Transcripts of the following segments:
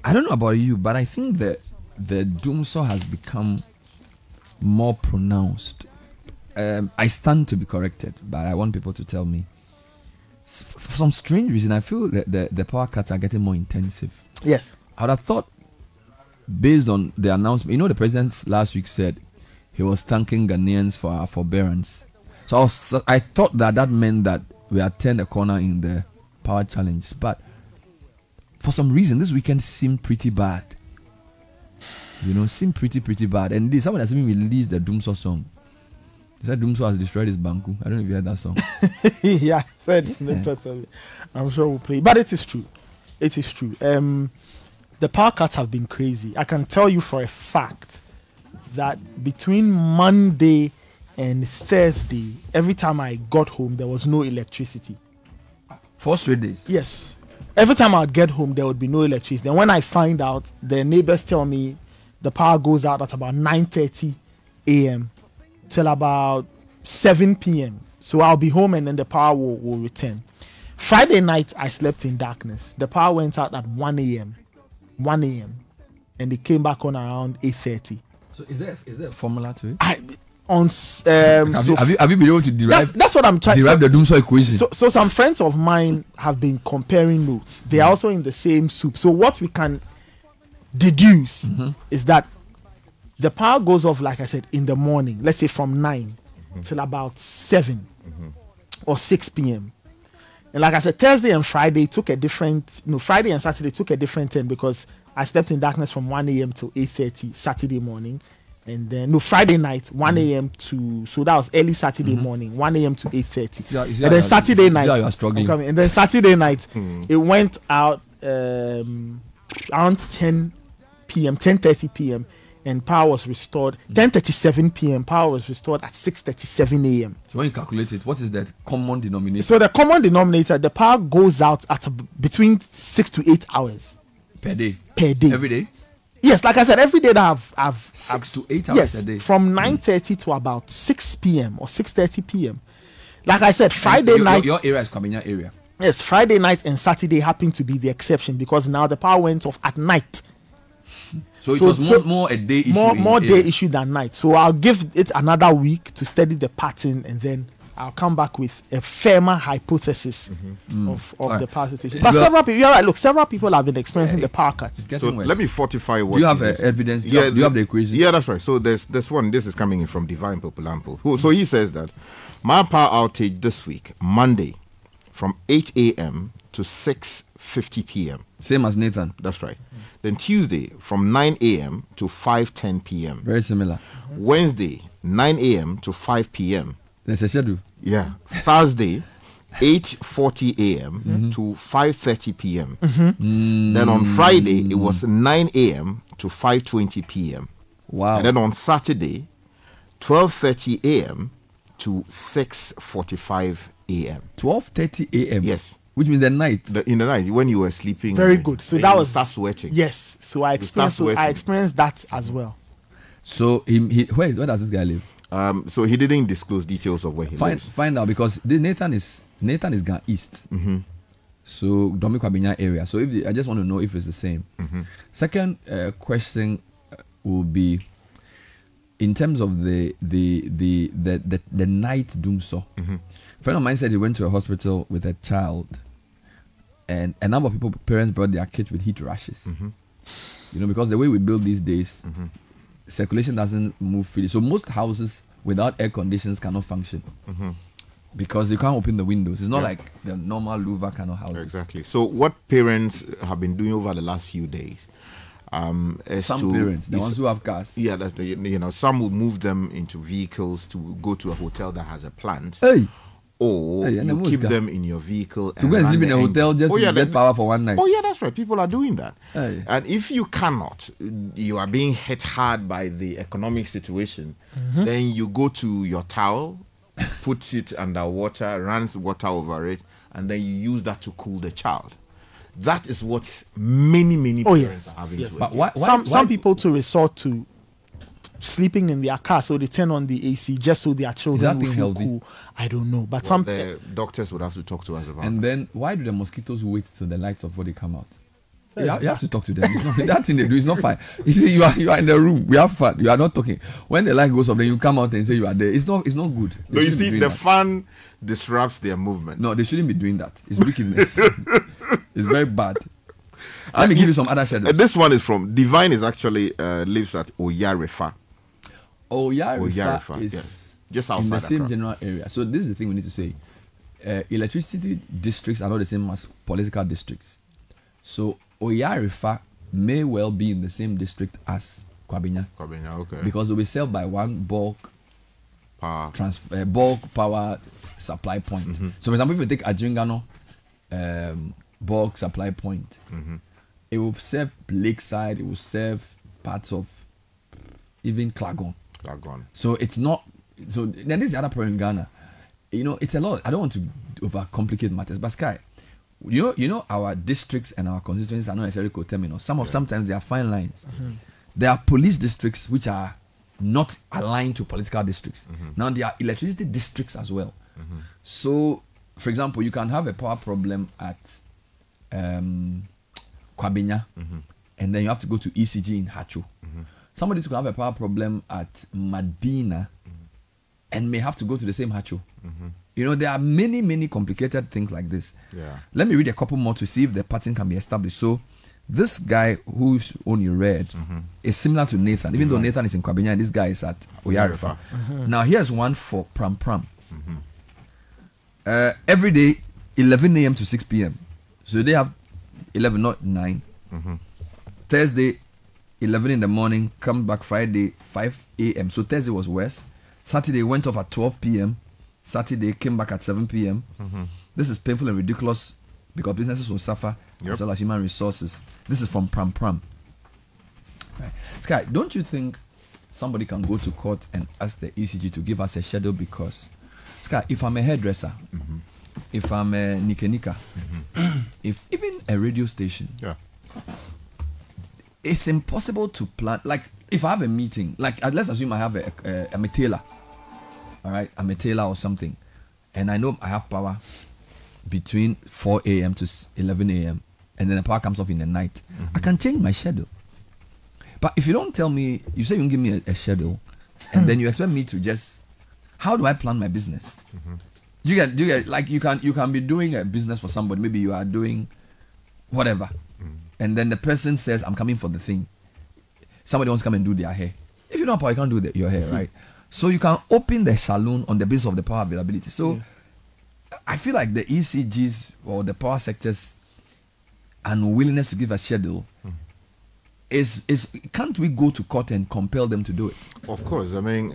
I don't know about you, but I think that the dumsor has become more pronounced. I stand to be corrected, but I want people to tell me. For some strange reason, I feel that the power cuts are getting more intensive. Yes. I would have thought, based on the announcement, the president last week said he was thanking Ghanaians for our forbearance. So I thought that meant that we had turned a corner in the power challenge. But for some reason, this weekend seemed pretty bad. Seemed pretty bad. And someone has even released the dumsor song. They said dumsor has destroyed his banku. I don't know if you heard that song. Yeah, said I'm sure we'll play. But it is true. It is true. The power cuts have been crazy. I can tell you for a fact that between Monday and Thursday, every time I got home, there was no electricity. 4 straight days? Yes. Every time I would get home, there would be no electricity. And when I find out, the neighbors tell me the power goes out at about 9:30 a.m. till about 7 p.m. So I'll be home and then the power will return. Friday night, I slept in darkness. The power went out at 1 a.m. 1 a.m. and it came back on around 8:30. So is there a formula to it? Have you been able to derive? That's what I'm trying. Derive the dumsor equation. So some friends of mine have been comparing notes. They are also in the same soup. So what we can deduce is that the power goes off, like I said, in the morning. Let's say from 9 till about 7 or 6 p.m. And like I said, Thursday and Friday took a different. Friday and Saturday took a different turn because I slept in darkness from 1 a.m. till 8:30 Saturday morning. And then Friday night 1 a.m. to, so that was early Saturday morning, 1 a.m. to 8:30. And then Saturday night, and then Saturday night it went out around 10 p.m. 10:30 p.m. and power was restored 10:37 p.m. Power was restored at 6:37 a.m. So when you calculate it, what is the common denominator? So the common denominator, the power goes out at between 6 to 8 hours per day. Every day. Yes, like I said, every day that I've 6 to 8 hours a day. From 9:30 to about 6 p.m. or 6:30 p.m. Like I said, Friday night. Your area is Kwabenya area. Yes, Friday night and Saturday happened to be the exception because now the power went off at night. So it was more a day issue. More day issue than night. So I'll give it another week to study the pattern and then I'll come back with a firmer hypothesis of the power situation. But several people, you're right, several people have been experiencing the power cuts. So let me fortify what. Do you have evidence? Do you have the equation? Yeah, that's right. So there's one. This is coming in from Divine Popolampo. So he says that my power outage this week, Monday, from 8 a.m. to 6:50 p.m. Same as Nathan. That's right. Then Tuesday, from 9 a.m. to 5:10 p.m. Very similar. Wednesday, 9 a.m. to 5 p.m. There's a schedule. Yeah. Thursday, 8:40 a.m. to 5:30 p.m. Then on Friday, it was 9 a.m. to 5:20 p.m. Wow. And then on Saturday, 12:30 a.m. to 6:45 a.m. 12:30 a.m. Yes. Which means the night. In the night when you were sleeping. Very good. So that was start sweating. Yes. So I experienced that as well. So where does this guy live? So he didn't disclose details of where he lives. Find out because Nathan is Ghana East. So Domi Kwabenya area. So I just want to know if it's the same. Second question will be in terms of the night dumsor. A friend of mine said he went to a hospital with a child, and a number of parents brought their kids with heat rashes. Because the way we build these days, circulation doesn't move freely. So most houses without air conditions cannot function because you can't open the windows. It's not like the normal louver kind of houses. Exactly. So what parents have been doing over the last few days? Some parents, the ones who have cars. Yeah, some will move them into vehicles to go to a hotel that has a plant. Hey. Or you keep them in your vehicle. To go and sleep in a hotel just to get power for one night. Oh yeah, that's right. People are doing that. Hey. And if you cannot, you are being hit hard by the economic situation, then you go to your towel, put it under water, runs water over it, and then you use that to cool the child. That is what many parents are having to do. But some people to resort to sleeping in their car, so they turn on the AC just so their children will feel cool. I don't know, but the doctors would have to talk to us about. And then why do the mosquitoes wait till the lights of before they come out? You have to talk to them. It's not, that thing they do is not fine. You see, you are in the room. We have fun. You are not talking. When the light goes off, then you come out and say you are there. It's not good. No, you see, the fun disrupts their movement. No, they shouldn't be doing that. It's wickedness. It's very bad. Let me give you some other shadows. This one is from Divine. Is actually lives at Oyarefa. Oyarefa is just outside in the same Accra. general area. So this is the thing we need to say. Electricity districts are not the same as political districts. So Oyarefa may well be in the same district as Kwabenya. Okay. Because it will be served by one bulk power supply point. So for example, if you take Ajingano bulk supply point, it will serve Lakeside, it will serve parts of even Klagon. So it's not. So then this is the other problem in Ghana. You know, it's a lot. I don't want to overcomplicate matters, but Sky, you know, our districts and our constituencies are not necessarily coterminous. Sometimes they are fine lines. There are police districts which are not aligned to political districts. Now there are electricity districts as well. So, for example, you can have a power problem at Kwabenya, and then you have to go to ECG in Hacho. Somebody could have a power problem at Medina, and may have to go to the same Hacho. You know, there are many complicated things like this. Let me read a couple more to see if the pattern can be established. So, this guy whose own you read is similar to Nathan, even though Nathan is in Kwabenya and this guy is at Oyarefa. Now, here's one for Pram Pram. Every day, 11 a.m. to 6 p.m. So they have 11, not 9. Thursday, 11 in the morning, come back Friday, 5 a.m. So Thursday was worse. Saturday went off at 12 p.m. Saturday came back at 7 p.m. This is painful and ridiculous because businesses will suffer as well as human resources. This is from Pram Pram. Right. Sky, don't you think somebody can go to court and ask the ECG to give us a schedule? Because, Sky, if I'm a hairdresser, if I'm a nika, if even a radio station, it's impossible to plan. Like, if I have a meeting, like, let's assume I have a tailor, all right, I'm a tailor or something, and I know I have power between 4 a.m. to 11 a.m., and then the power comes off in the night, I can change my schedule. But if you don't tell me, you say you can give me a schedule, and then you expect me to just, how do I plan my business? Do you get like you can be doing a business for somebody, maybe you are doing whatever, and then the person says, I'm coming for the thing. Somebody wants to come and do their hair. If you don't have power, you can't do your hair, right? So you can open the salon on the basis of the power availability. So I feel like the ECGs or the power sector's unwillingness to give a schedule is can't we go to court and compel them to do it? Of course. I mean,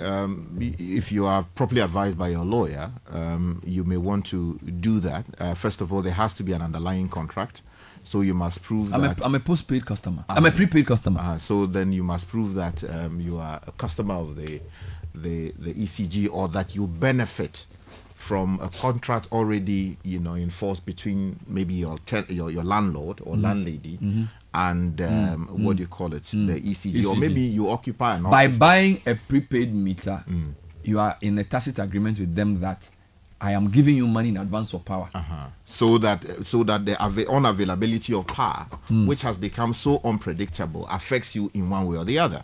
if you are properly advised by your lawyer, you may want to do that. First of all, there has to be an underlying contract. So you must prove that... I'm a postpaid customer. I'm a prepaid customer. So then you must prove that you are a customer of the ECG, or that you benefit from a contract already, in force between maybe your landlord or landlady and what do you call it, the ECG, or maybe you occupy an office. By buying a prepaid meter, you are in a tacit agreement with them that I am giving you money in advance for power. So that the unavailability of power, which has become so unpredictable, affects you in one way or the other,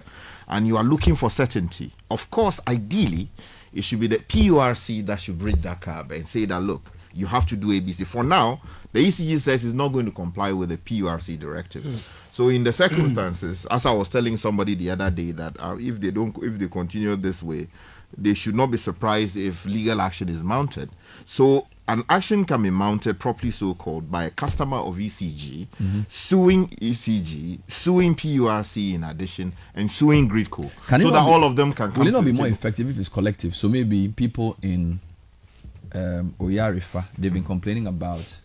and you are looking for certainty. Of course, ideally, it should be the PURC that should bridge that gap and say that, look, you have to do ABC. For now, the ECG says it's not going to comply with the PURC directive. So in the circumstances, as I was telling somebody the other day, that if they continue this way, they should not be surprised if legal action is mounted. So an action can be mounted, properly so-called, by a customer of ECG, suing ECG, suing PURC in addition, and suing Gridco, so that all of them can come. Will it not be more effective if it's collective? So maybe people in Oyarefa, they've been complaining about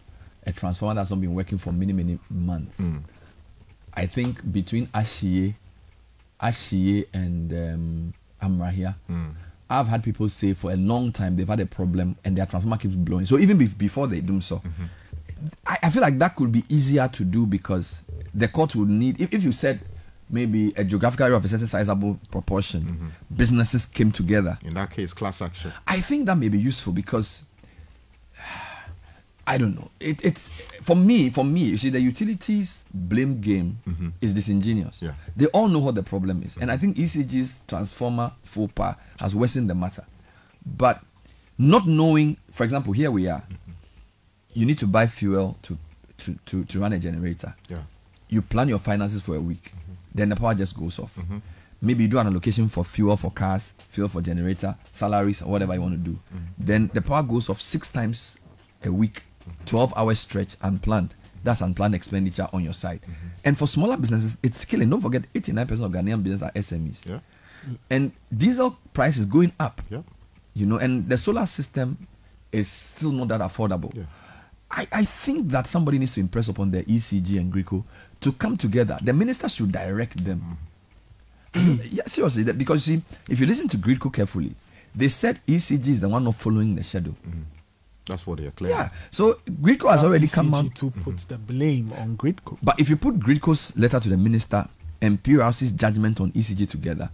a transformer that's not been working for many months. I think between Ashie and Amrahia, I've had people say for a long time they've had a problem and their transformer keeps blowing. So even before they do so, I feel like that could be easier to do, because the court would need, if you said maybe a geographical area of a certain sizable proportion, businesses came together. In that case, class action. I think that may be useful, because I don't know. It's for me. You see, the utilities blame game is disingenuous. Yeah. They all know what the problem is, and I think ECG's transformer faux pas has worsened the matter. But not knowing, for example, here we are. You need to buy fuel to run a generator. Yeah. You plan your finances for a week, then the power just goes off. Maybe you do an allocation for fuel for cars, fuel for generator, salaries, or whatever you want to do. Then the power goes off 6 times a week, 12-hour stretch, unplanned. That's unplanned expenditure on your side. And for smaller businesses, it's killing. Don't forget, 89% of Ghanaian businesses are SMEs. Yeah. And diesel price is going up. Yeah. You know, and the solar system is still not that affordable. Yeah. I think that somebody needs to impress upon the ECG and Greco to come together. The minister should direct them. Yeah, seriously, because you see, if you listen to Greco carefully, they said ECG is the one not following the schedule. That's what they are claiming. Yeah, so Greco has already come ECG out to put the blame on Gridco. But if you put Greco's letter to the minister and PRC's judgment on ECG together,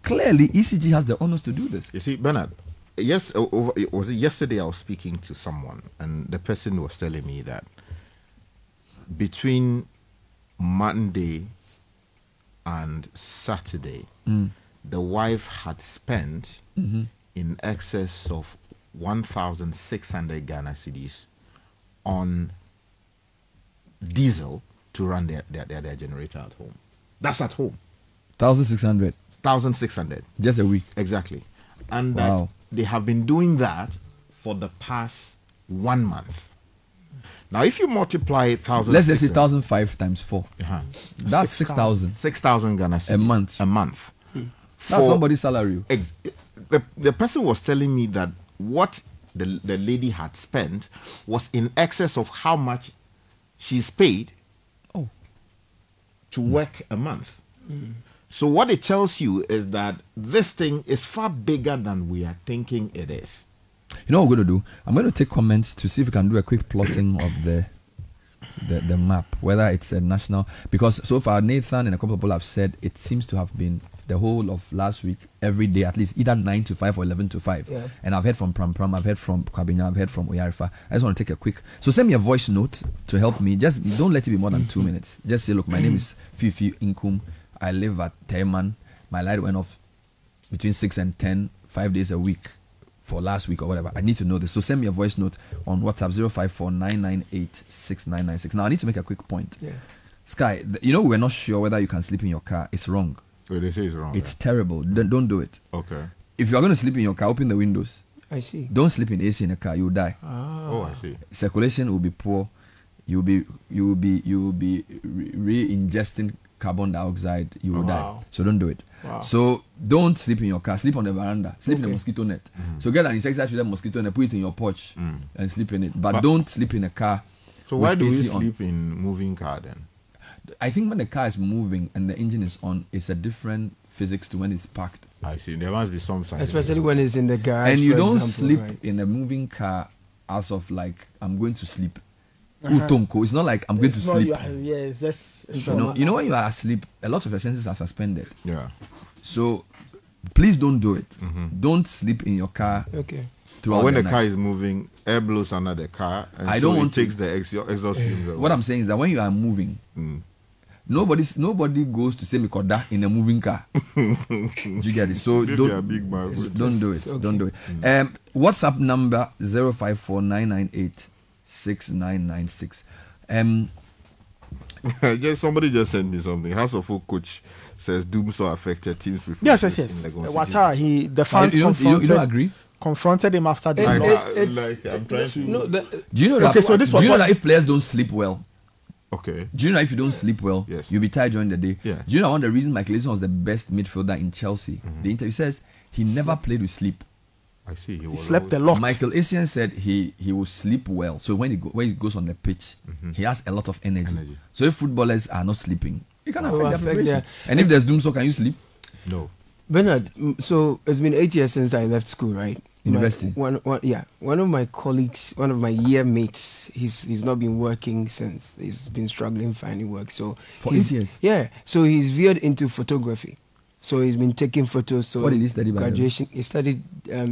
clearly ECG has the honors to do this. You see, Bernard, yes, was it yesterday I was speaking to someone, and the person was telling me that between Monday and Saturday, the wife had spent in excess of 1,600 Ghana cedis on diesel to run their generator at home. That's at home. 1,600 1,600. just a week. Exactly. And Wow. that they have been doing that for the past 1 month. Now, if you multiply 1,000, Let's just say 1,005 times 4. That's 6,000. 6,000 Ghana cedis A month. A month. That's For- somebody's salary. The person was telling me that what the lady had spent was in excess of how much she's paid Oh. to work a month. So what it tells you is that this thing is far bigger than we are thinking it is. You know what we're going to do? I'm going to take comments to see if we can do a quick plotting of the map, whether it's a national, because so far Nathan and a couple of people have said it seems to have been the whole of last week, every day, at least either 9 to 5 or 11 to 5. Yeah. And I've heard from Pram, I've heard from Kwabinya, I've heard from Oyarifa. I just want to take a quick, so send me a voice note to help me. Just don't let it be more than 2 minutes. Just say, look, my name is Fifi Inkum. I live at Teman. My light went off between 6 and 10, 5 days a week for last week or whatever. I need to know this. So send me a voice note on WhatsApp 054-998-6996. Now I need to make a quick point. Yeah. Sky, you know we're not sure whether you can sleep in your car. It's wrong. Oh, they say it's wrong. It's terrible. Don't do it. okay. If you are going to sleep in your car, open the windows. I see. Don't sleep in AC in a car. You'll die. Oh, I see. Circulation will be poor. You'll be re-ingesting carbon dioxide. You will die. Wow. So don't do it. Wow. So don't sleep in your car. Sleep on the veranda. Sleep in the Okay. mosquito net. So get an insecticide with a mosquito net. Put it in your porch and sleep in it. But don't sleep in a car. So why with do we AC on. sleep in moving car then? I think when the car is moving and the engine is on, it's a different physics to when it's parked. I see. There must be some sign. Especially when it's in the garage. And you for don't example, sleep right? in a moving car as of like, I'm going to sleep. Utonko. It's not like I'm going to It's not sleep. yeah, it's just You know when you are asleep, a lot of your senses are suspended. Yeah. So please don't do it. Don't sleep in your car Okay. throughout But when the night. car is moving, air blows under the car, and I so don't it want to- takes the exhaust fumes away. What I'm saying is that when you are moving, nobody goes to say Mikoda in a moving car. Do you get it? So If you are a big man, good. don't do it. It's okay. Don't do it. WhatsApp number 054-998-6996. Somebody just sent me something. House of Folk coach says dumsor affected teams. yes. in Lagos City. Watara, the fans You don't agree? confronted him after the It- loss. I'm trying to. No, Do you know that? Okay, so this do was you know what- that if players don't sleep well, Okay. do you know if you don't sleep well, Yes. you'll be tired during the day? Yeah. Do you know one of the reasons Michael Essien was the best midfielder in Chelsea? The interview says he never played with sleep. I see. He slept a lot. Michael Essien said he will sleep well. So when he goes on the pitch, he has a lot of energy. So if footballers are not sleeping, it can It will affect their affect preparation. their- And if there's doom, so can you sleep? No. Bernard, so it's been 8 years since I left school, right? University. One of my colleagues, one of my year mates, he's not been working since. He's been struggling finding work. So For he's- 8 years? Yeah. So he's veered into photography. So he's been taking photos. So what did he study? Graduation. He studied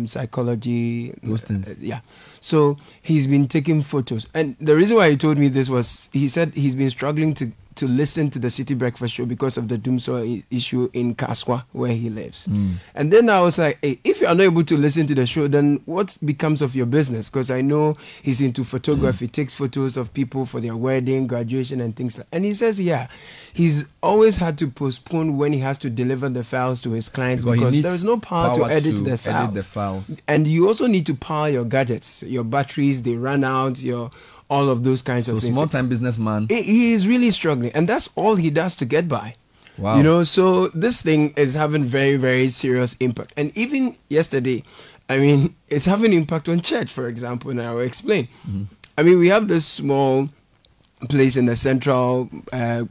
psychology. Those things. Yeah. So he's been taking photos, and the reason why he told me this was he said he's been struggling to listen to the Citi Breakfast Show because of the dumsor issue in Kaswa where he lives. And then I was like, hey, if you are not able to listen to the show, then what becomes of your business? Because I know he's into photography, takes photos of people for their wedding, graduation and things like that. And he says, yeah, he's always had to postpone when he has to deliver the files to his clients because there is no power to edit the files. And you also need to power your gadgets, your batteries, they run out, all of those kinds of things. Small-time businessman. He is really struggling, and that's all he does to get by. Wow. You know, so this thing is having very, very serious impact. And even yesterday, I mean, it's having impact on church, for example, and I will explain. I mean, we have this small place in the central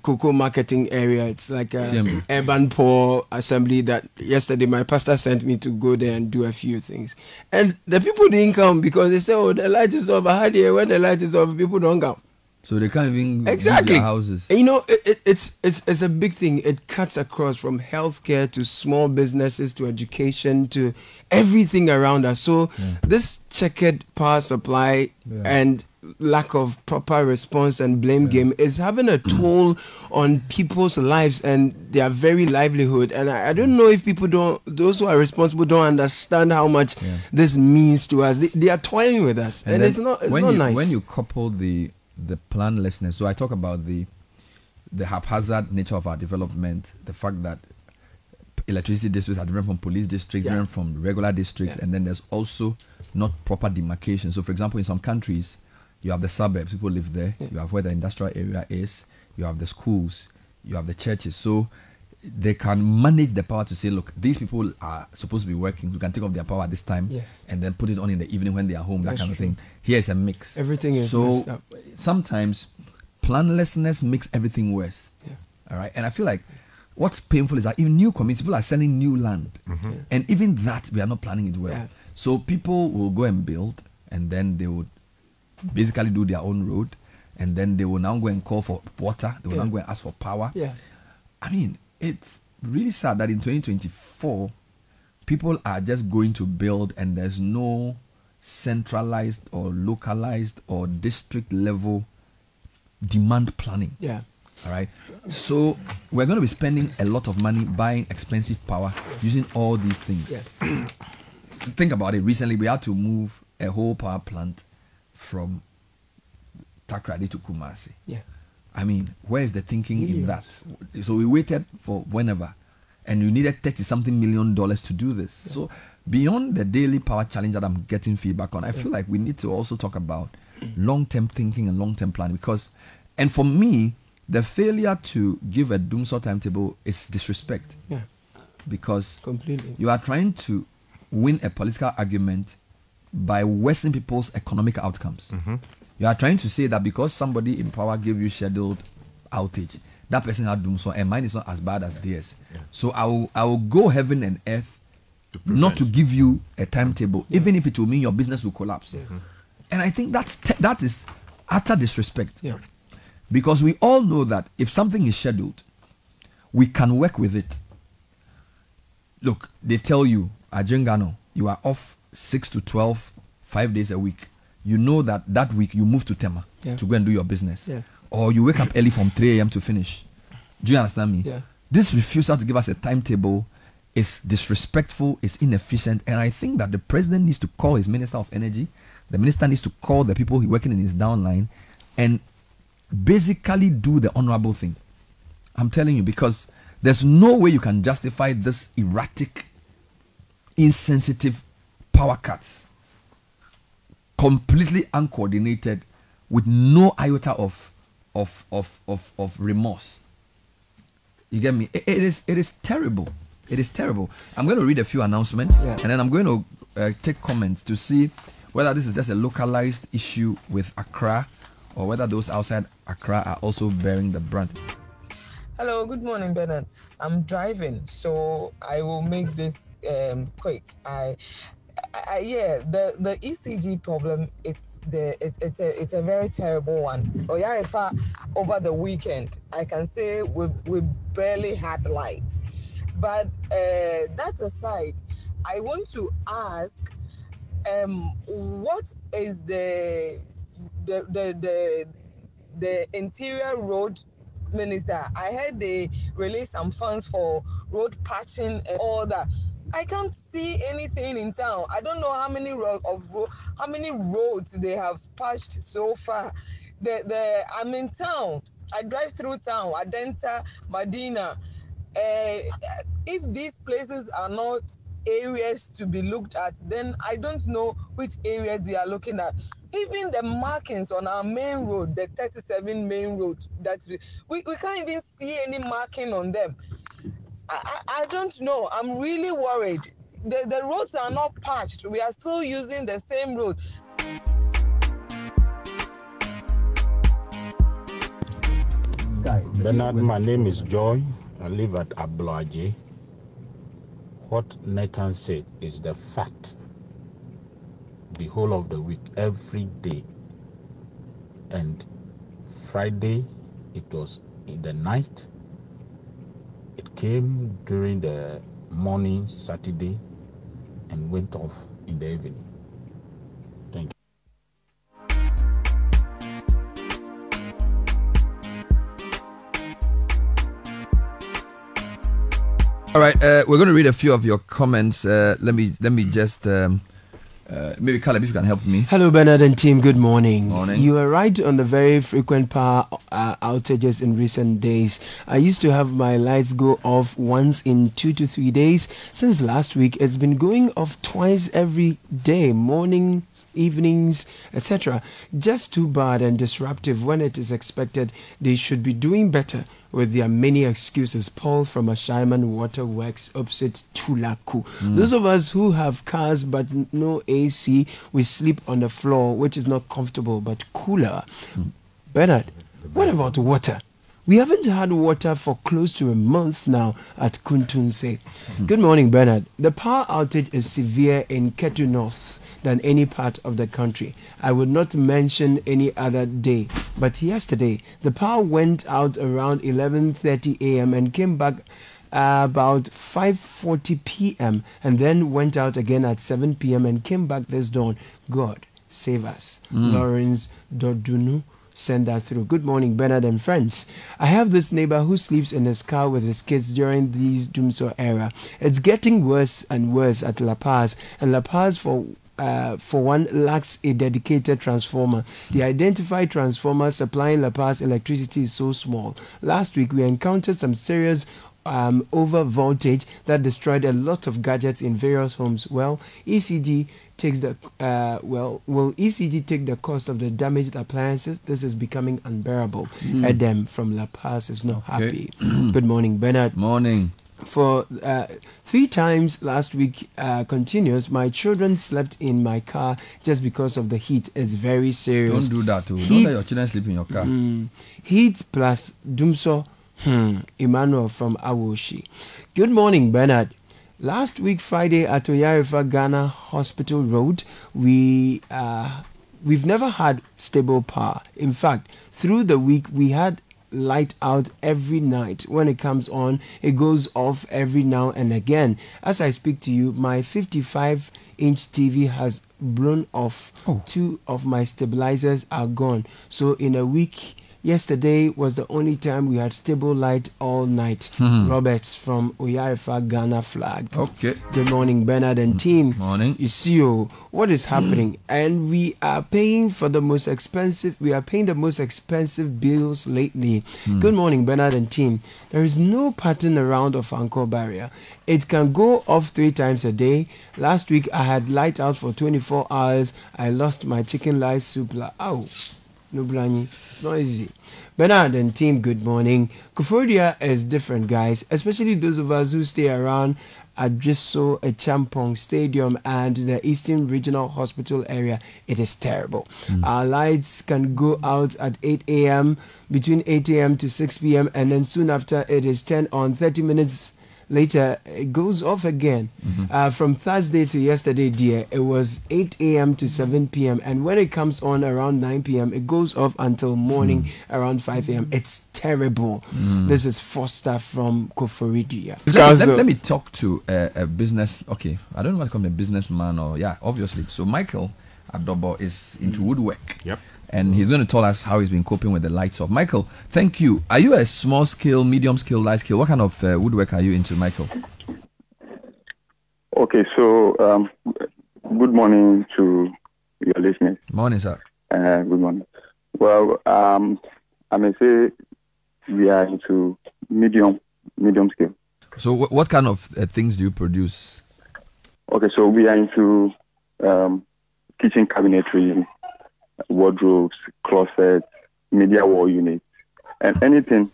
cocoa marketing area. It's like a urban poor assembly that yesterday my pastor sent me to go there and do a few things. And the people didn't come because they said, oh, the light is off. I had here when the light is off, people don't come. So they can't even leave exactly their houses. You know, it's a big thing. It cuts across from healthcare to small businesses to education to everything around us. So this checkered power supply and lack of proper response and blame game is having a toll on people's lives and their very livelihood. And I don't know if those who are responsible don't understand how much this means to us. They are toiling with us, and it's not nice. When you couple the planlessness, so I talk about the haphazard nature of our development, the fact that electricity districts are different from police districts, different from regular districts, and then there's also not proper demarcation. So for example, in some countries, you have the suburbs, people live there, you have where the industrial area is, you have the schools, you have the churches. So they can manage the power to say, look, these people are supposed to be working, you can take off their power at this time and then put it on in the evening when they are home, that kind of thing. Here's a mix. Everything is messed up. Sometimes planlessness makes everything worse. All right. And I feel like what's painful is that even new communities, people are selling new land. And even that, we are not planning it well. So people will go and build, and then they would basically do their own road, and then they will now go and call for water, they will now go and ask for power. I mean, it's really sad that in 2024 people are just going to build and there's no centralized or localized or district level demand planning. All right, so we're going to be spending a lot of money buying expensive power using all these things. Think about it. Recently we had to move a whole power plant from Takrady to Kumasi. I mean, where is the thinking in that? So we waited for whenever, and you needed $30-something million to do this. So beyond the daily power challenge that I'm getting feedback on, I feel like we need to also talk about long-term thinking and long-term planning, because, and for me, the failure to give a dumsor timetable is disrespect. Because completely, you are trying to win a political argument by worsening people's economic outcomes. You are trying to say that because somebody in power gave you scheduled outage, that person had dumsor, and mine is not as bad as theirs. So I will go heaven and earth not to give you a timetable, even if it will mean your business will collapse. And I think that is utter disrespect. Because we all know that if something is scheduled, we can work with it. Look, they tell you, Ajengano, you are off 6 to 12, 5 days a week. You know that week you move to Tema to go and do your business. Or you wake up early from 3 a.m. to finish. Do you understand me? This refusal to give us a timetable is disrespectful, is inefficient, and I think that the president needs to call his Minister of Energy, the minister needs to call the people working in his downline, and basically do the honorable thing. I'm telling you, because there's no way you can justify this erratic, insensitive power cuts, completely uncoordinated, with no iota of remorse. You get me? It is terrible. It is terrible. I'm going to read a few announcements, and then I'm going to take comments to see whether this is just a localized issue with Accra, or whether those outside Accra are also bearing the brunt. Hello, good morning, Bernard. I'm driving, so I will make this quick. The ECG problem, it's a very terrible one. Oyarifa, over the weekend, I can say we barely had light. But that aside, I want to ask, what is the interior road minister? I heard they released some funds for road patching and all that. I can't see anything in town. I don't know how many roads they have patched so far. I'm in town. I drive through town, Adenta, Medina. If these places are not areas to be looked at, then I don't know which areas they are looking at. Even the markings on our main road, the 37 main road, that we can't even see any marking on them. I don't know. I'm really worried. The roads are not patched. We are still using the same road. Bernard, my name is Joy. I live at Abloaje. What Nathan said is the fact. The whole of the week, every day. And Friday, it was in the night. It came during the morning, Saturday, and went off in the evening. Thank you. All right, we're going to read a few of your comments. Let me just maybe Caleb, if you can help me. Hello, Bernard and team. Good morning. Morning. You are right on the very frequent power outages in recent days. I used to have my lights go off once in 2 to 3 days. Since last week, it's been going off twice every day, mornings, evenings, etc. Just too bad and disruptive when it is expected. They should be doing better with their many excuses. Paul from Ashaiman Waterworks opposite Tulaku. Those of us who have cars but no AC, we sleep on the floor, which is not comfortable but cooler. Bernard, what about water? We haven't had water for close to a month now at Kuntunse. Good morning, Bernard. The power outage is severe in Ketu North than any part of the country. I would not mention any other day, but yesterday the power went out around 11:30 a.m. and came back about 5:40 p.m. and then went out again at 7 p.m. and came back this dawn. God save us. Lawrence Dodunu. Send that through. Good morning, Bernard and friends. I have this neighbor who sleeps in his car with his kids during these dumsor era. It's getting worse and worse at La Paz, and La Paz for one lacks a dedicated transformer. The identified transformer supplying La Paz electricity is so small. Last week we encountered some serious over voltage that destroyed a lot of gadgets in various homes. Well, ECG takes the will ECG take the cost of the damaged appliances? This is becoming unbearable. Adam from La Paz is not happy. Good morning, Bernard. Morning. For 3 times last week continuous, my children slept in my car just because of the heat. It's very serious. Don't do that too. Don't let your children sleep in your car. Heat plus dumsor. Emmanuel from Awoshi. Good morning, Bernard. Last week Friday at Oyarifa Ghana Hospital Road, we've never had stable power. In fact, through the week we had light out every night. When it comes on, it goes off every now and again. As I speak to you, my 55-inch TV has blown off. 2 of my stabilizers are gone. So in a week, yesterday was the only time we had stable light all night. Roberts from Oyarifa Ghana Flag. Okay. Good morning, Bernard and team. Morning. You see, what is happening? And we are paying for the most expensive. We are paying the most expensive bills lately. Good morning, Bernard and team. There is no pattern around of Anchor barrier. It can go off 3 times a day. Last week I had light out for 24 hours. I lost my chicken rice soup. Ow. No blani. It's not easy. Bernard and team, good morning. Kufodia is different, guys, especially those of us who stay around Adriso Champong Stadium and the Eastern Regional Hospital area. It is terrible. Our lights can go out at 8 a.m., between 8 a.m. to 6 p.m., and then soon after it is 10 on 30 minutes Later, it goes off again. From Thursday to yesterday, dear, it was 8 a.m. to 7 p.m. And when it comes on around 9 p.m., it goes off until morning around 5 a.m. It's terrible. This is Foster from Koforidia. Let me talk to a business. Okay, I don't know what to call him, a businessman or obviously. So Michael Adobo is into woodwork. Yep. And he's going to tell us how he's been coping with the lights off. Michael, thank you. Are you a small scale, medium scale, large scale? What kind of woodwork are you into, Michael? Okay, so good morning to your listeners. Morning, sir. Good morning. Well, I may say we are into medium scale. So what kind of things do you produce? Okay, so we are into kitchen cabinetry, wardrobes, closets, media wall units, and anything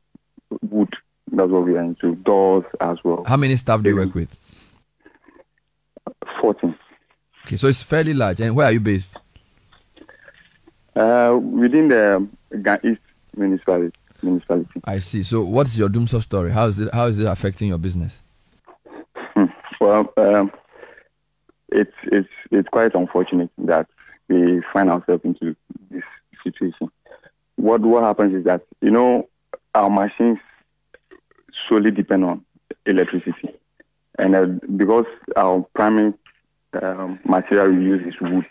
wood. That's what we are into. Doors as well. How many staff do you work with? 14. Okay, so it's fairly large. And where are you based? Within the East municipality. I see. So what's your dumsor story? How is it affecting your business? Well, it's quite unfortunate that we find ourselves into this situation. What happens is that, our machines solely depend on electricity. And because our primary material we use is wood.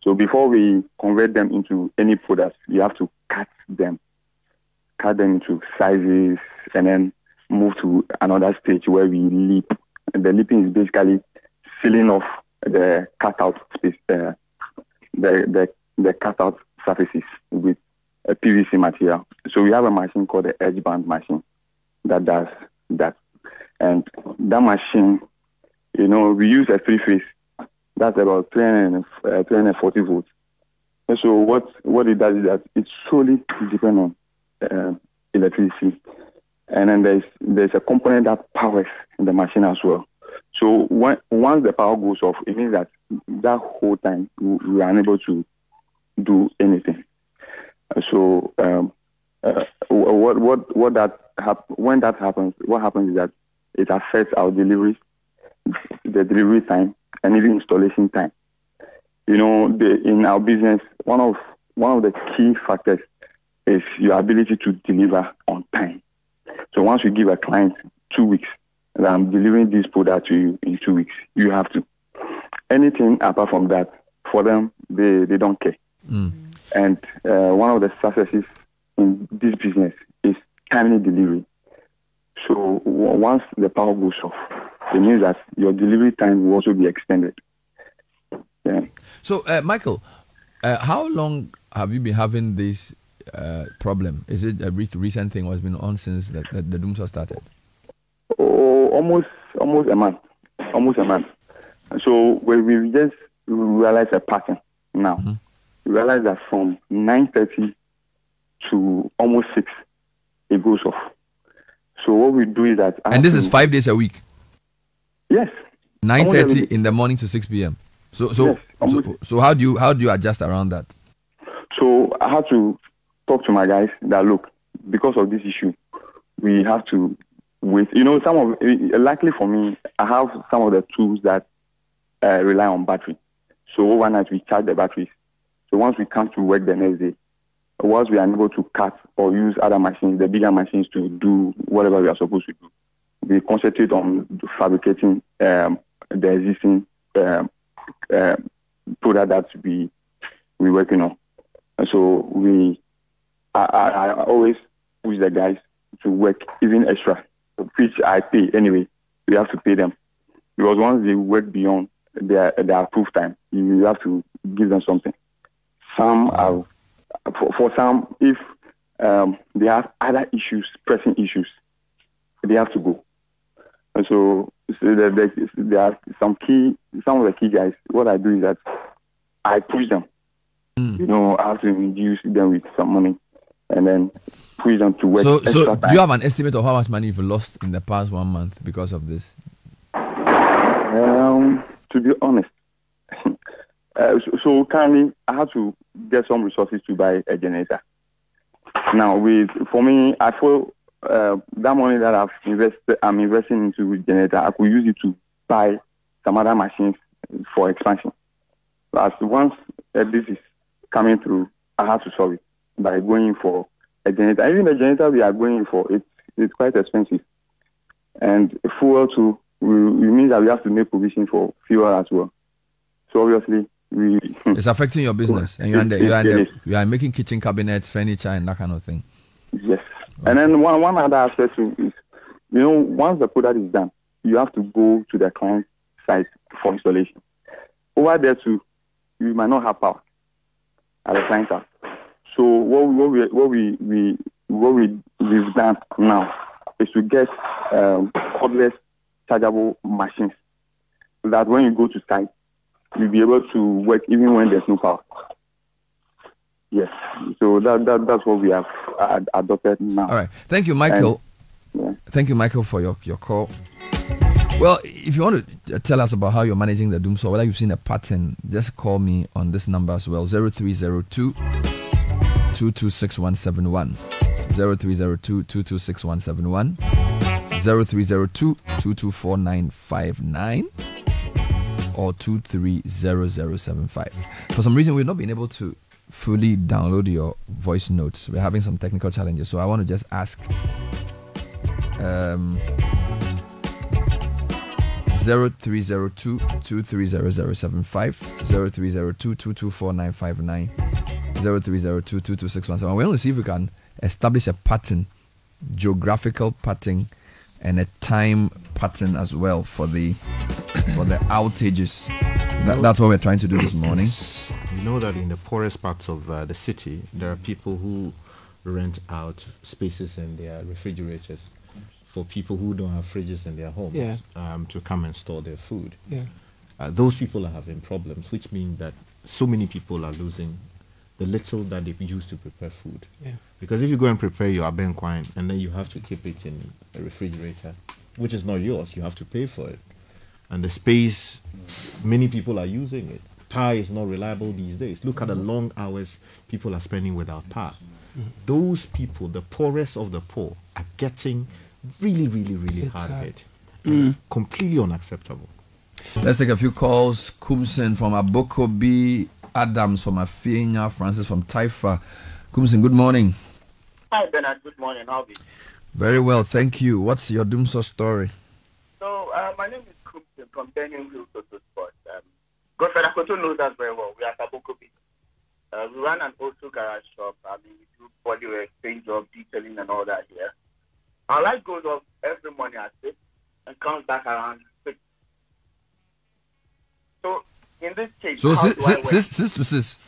So before we convert them into any products, we have to cut them into sizes and then move to another stage where we lip. And the lipping is basically sealing off the cutout space, the cutout surfaces with a PVC material. So we have a machine called the edge band machine that does that. And that machine, we use a 3-phase. That's about 340 volts. And so what it does is that it solely depends on electricity. And then there's a component that powers the machine as well. So once the power goes off, it means that whole time we are unable to do anything. So when that happens, what happens is that it affects our deliveries, the delivery time, and even installation time. In our business, one of the key factors is your ability to deliver on time. So once you give a client 2 weeks, and I'm delivering this product to you in 2 weeks, you have to. Anything apart from that, for them, they don't care. And one of the successes in this business is timely delivery. So once the power goes off, it means that your delivery time will also be extended. Yeah. So, Michael, how long have you been having this problem? Is it a recent thing or has been on since the dumsor started? Oh, almost a month. So we just realized a pattern now. We realized that from 9:30 to almost 6, it goes off. So what we do is that... And this is 5 days a week? Yes. 9:30 in the morning to 6 p.m. So how do you adjust around that? So I had to talk to my guys that, look, because of this issue, we have to wait. Luckily for me, I have some of the tools that rely on battery. So overnight we charge the batteries. So once we come to work the next day, once we are able to cut or use other machines, the bigger machines, to do whatever we are supposed to do, we concentrate on fabricating the existing product that we're working on. And so I always push the guys to work even extra, which I pay anyway. We have to pay them because once they work beyond their approved time, you have to give them something. Some are, for some, if they have other issues, pressing issues, they have to go. And so there are some of the key guys. What I do is that I push them. I have to reduce them with some money and then push them to work. So do you have an estimate of how much money you've lost in the past 1 month because of this? To be honest, so currently I have to get some resources to buy a generator. Now, for me, I feel that money that I'm investing into generator, I could use it to buy some other machines for expansion. But once this is coming through, I have to solve it by going for a generator. Even the generator we are going for, it's quite expensive. And fuel too, it means that we have to make provision for fuel as well. So obviously, it's affecting your business, and you are making kitchen cabinets, furniture, and that kind of thing. Yes. Okay. And then one other aspect is, once the product is done, you have to go to the client site for installation. Over there too, you might not have power at the client site. So what we've done now is to get cordless chargeable machines so that when you go to site, you'll be able to work even when there's no power. Yes. So that's what we have adopted now. All right. Thank you, Michael. Thank you, Michael, for your call. Well, if you want to tell us about how you're managing the dumsor, whether you've seen a pattern, just call me on this number as well, 0302 226171. 0302 226171. 0302 224959 or 230075. For some reason, we've not been able to fully download your voice notes. We're having some technical challenges, so I want to just ask 0302 230075, 0302 224959, 0302 226171. We want to see if we can establish a pattern, geographical pattern, and a time pattern as well for the outages. That's what we're trying to do this morning. You know that in the poorest parts of the city, there are people who rent out spaces in their refrigerators for people who don't have fridges in their homes to come and store their food. Those people are having problems, which means that so many people are losing the little that they use to prepare food. Because if you go and prepare your abenquine and then you have to keep it in a refrigerator, which is not yours, you have to pay for it. And the space, many people are using it. Power is not reliable these days. Look at the long hours people are spending without power. Those people, the poorest of the poor, are getting really, really, really hard hit. Completely unacceptable. Let's take a few calls. Kumsen from Abokobi, Adams from Afienya, Francis from Taifa. Kumsen, good morning. Hi, Bernard. Good morning. How are you? Very well, thank you. What's your dumsor story? So, my name is Kumsen from Benning Hill Auto Sport. Godfrey Akoto knows us very well. We are Abokobi. We run an auto garage shop. We do body work, paint job, detailing, and all that here. Our light goes off every morning at 6 and comes back around 6. So, in this case, so 6 to 6?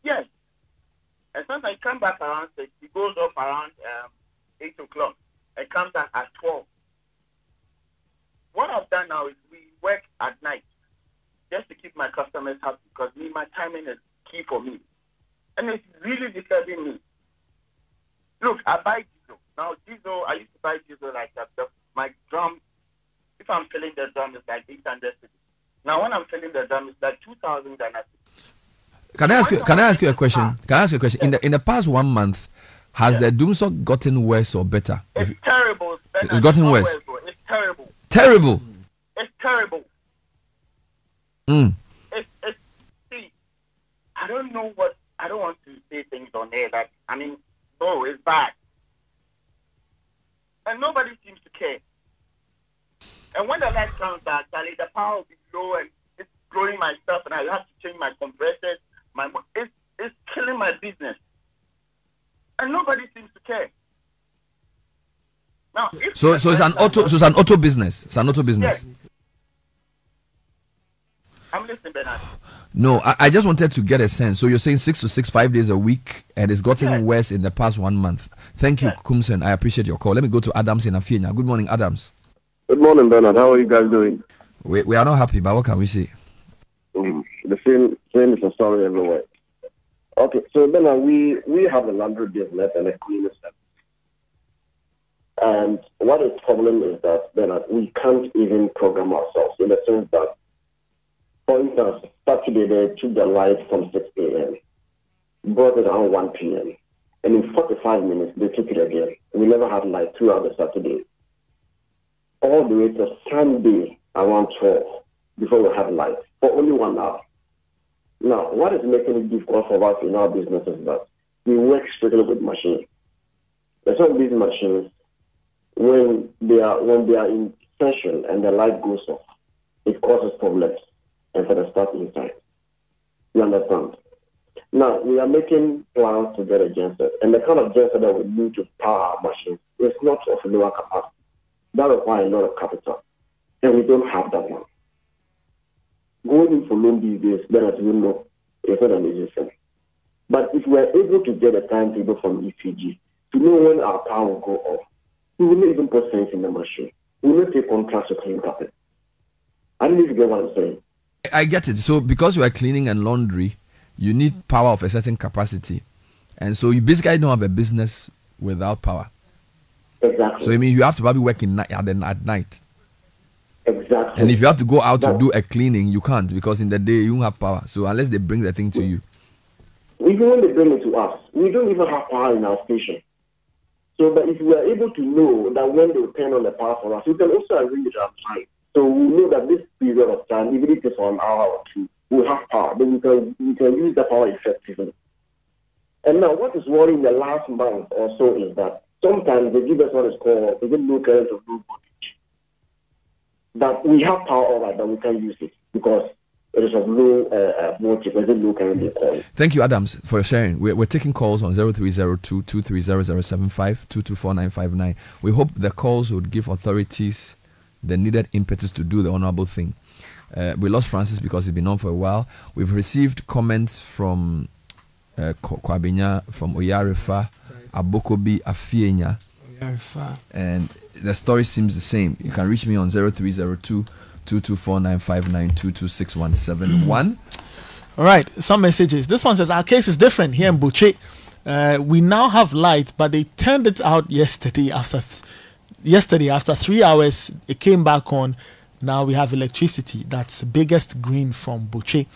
Yes. And sometimes I come back around 6. It goes off around 8 o'clock. It comes back at 12. What I've done now is we work at night just to keep my customers happy because my timing is key for me. And it's really disturbing me. Look, I buy diesel. Now, diesel, I used to buy diesel like that. My drum, if I'm filling the drum, it's like 800 cedis. Now, when I'm filling the drum, it's like 2,000 Ghana cedis. Can I ask you a question? In the past 1 month, has the dumsor gotten worse or better? It's terrible. It's gotten worse. It's terrible. Terrible. It's terrible. See, I don't know what. I don't want to say things on air that it's bad, and nobody seems to care. And when the light comes back, the power will be low and it's blowing my stuff, and I have to change my compressors. It's killing my business, and nobody seems to care. Now, so it's an auto business. It's an auto business. Yes. I'm listening, Bernard. No, I just wanted to get a sense. So you're saying 6 to 6, 5 days a week, and it's gotten worse in the past 1 month. Thank you, Kumsen. I appreciate your call. Let me go to Adams in Afienya. Good morning, Adams. Good morning, Bernard. How are you guys doing? We are not happy, but what can we say? The same is a story everywhere. Okay, so Bernard, we have a laundry business and a cleaning service. And what the problem is that, Bernard, we can't even program ourselves in the sense that, for instance, Saturday they took the light from 6 a.m., brought it around 1 p.m. And in 45 minutes, they took it again. We never had light throughout the Saturday. All the way to Sunday around 12 before we had light for only 1 hour. Now, what is making it difficult for us in our business is that we work strictly with machines. Some of these machines, when they are in session and the light goes off, it causes problems and for the staff inside. You understand? Now, we are making plans to get a genset, and the kind of genset that we need to power our machines is not of lower capacity. That requires a lot of capital, and we don't have that one. Going in for loan these days, then as you know, it's not an easy thing. But if we are able to get a timetable from ECG to know when our power will go off, we will not even put sense in the machine. We will not take contracts to clean carpet. I don't know if you get what I'm saying. I get it. So because you are cleaning and laundry, you need power of a certain capacity. And so you basically don't have a business without power. Exactly. So I mean you have to probably work at night. Exactly. And if you have to go out to do a cleaning, you can't because in the day you don't have power. So unless they bring the thing to you. Even when they bring it to us, we don't even have power in our station. So but if we are able to know that when they will turn on the power for us, we can also arrange our time. So we know that this period of time, even if it's for an hour or two, we have power. Then we can use the power effectively. And now what is worrying the last month or so is that sometimes they give us what is called low current or low voltage. That we have power all right, but we can't use it because it is of low voltage, low current they call it. Thank you, Adams, for sharing. We're taking calls on 0302-230075, 224959. We hope the calls would give authorities the needed impetus to do the honorable thing. We lost Francis because he's been on for a while. We've received comments from Kwabinya, from Oyarefa, Abokobi, Afienya, and the story seems the same. You can reach me on 0302-224959, All right, some messages. This one says, our case is different here in Buche. We now have light, but they turned it out yesterday after 3 hours. It came back on. Now we have electricity. That's biggest green from Buche.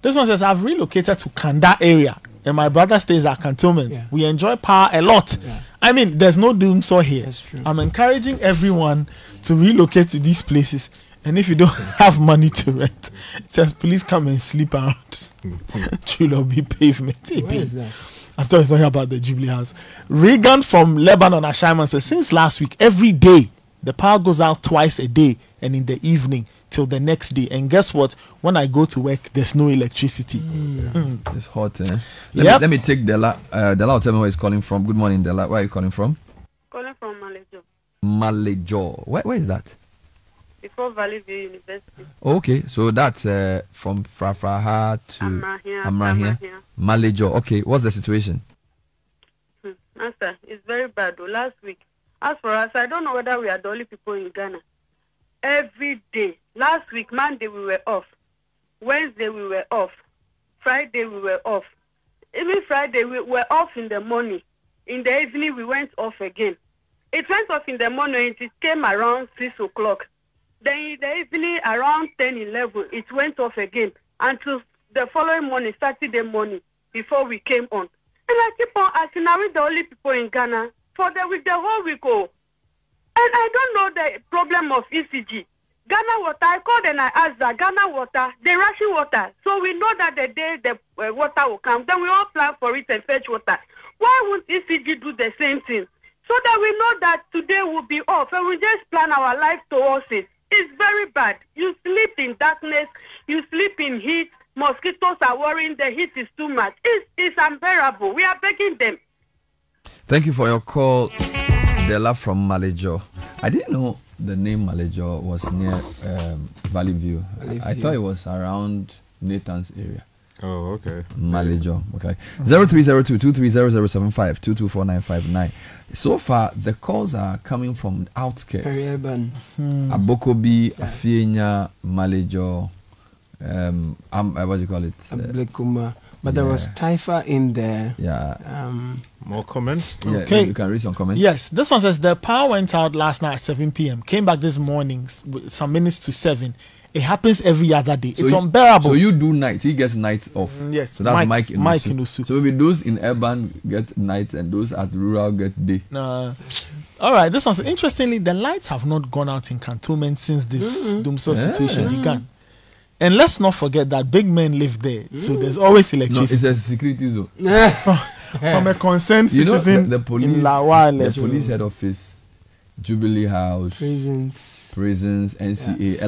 This one says, I've relocated to Kanda area and my brother stays at Cantonment. Yeah. We enjoy power a lot. Yeah. I mean, there's no dumsor here. That's true. I'm encouraging everyone to relocate to these places. And if you don't have money to rent, it says, please come and sleep around. Truly be pavement. Where is that? I thought he was talking about the Jubilee House. Regan from Lebanon, Ashaiman says, since last week, every day, the power goes out twice a day and in the evening till the next day. And guess what? When I go to work, there's no electricity. It's hot, eh? Let me take Della. Della will tell me where he's calling from. Good morning, Della. Where are you calling from? Calling from Malejo. Malejo. Where is that? Before Valley View University. Okay, so that's from Frafraha to Amrahia. Malejo. Okay, what's the situation? Master, it's very bad though. Last week, as for us, I don't know whether we are the only people in Ghana. Every day. Last week, Monday we were off. Wednesday we were off. Friday we were off. Even Friday we were off in the morning. In the evening we went off again. It went off in the morning and it came around 6 o'clock. Then in the evening around 10, 11, it went off again until the following morning, Saturday morning, before we came on. And I keep on asking, are we the only people in Ghana for the whole week? Oh. And I don't know the problem of ECG. Ghana Water, I called and I asked that Ghana Water, they ration water. So we know that the day the water will come, then we all plan for it and fetch water. Why won't ECG do the same thing? So that we know that today will be off and we just plan our life towards it. It's very bad. You sleep in darkness, you sleep in heat, mosquitoes are worrying, the heat is too much. It's unbearable. We are begging them. Thank you for your call, Della from Malejo. I didn't know the name Malejo was near Valley View. I thought it was around Nathan's area. Oh, okay. Malejo. Okay. 0302-230075, 224959. So far, the calls are coming from outskirts. Urban. Abokobi, Afienya, Malejo, what do you call it? Ablekuma. But there was Taifa in there. Yeah. More comments? Yeah, Okay. you can read some comments. Yes, this one says the power went out last night at 7 p.m. Came back this morning with some minutes to 7. It happens every other day. So it's unbearable. So you do night. He gets nights off. Yes. So that's Mike in Usu. So maybe those in urban get night and those at rural get day. All right. This one says, interestingly, the lights have not gone out in cantonment since this dumsor situation began. And let's not forget that big men live there. So there's always electricity. No, it's a security zone. From a concerned citizen the police, in Lawale. the police head office, Jubilee House, prisons, NCA, a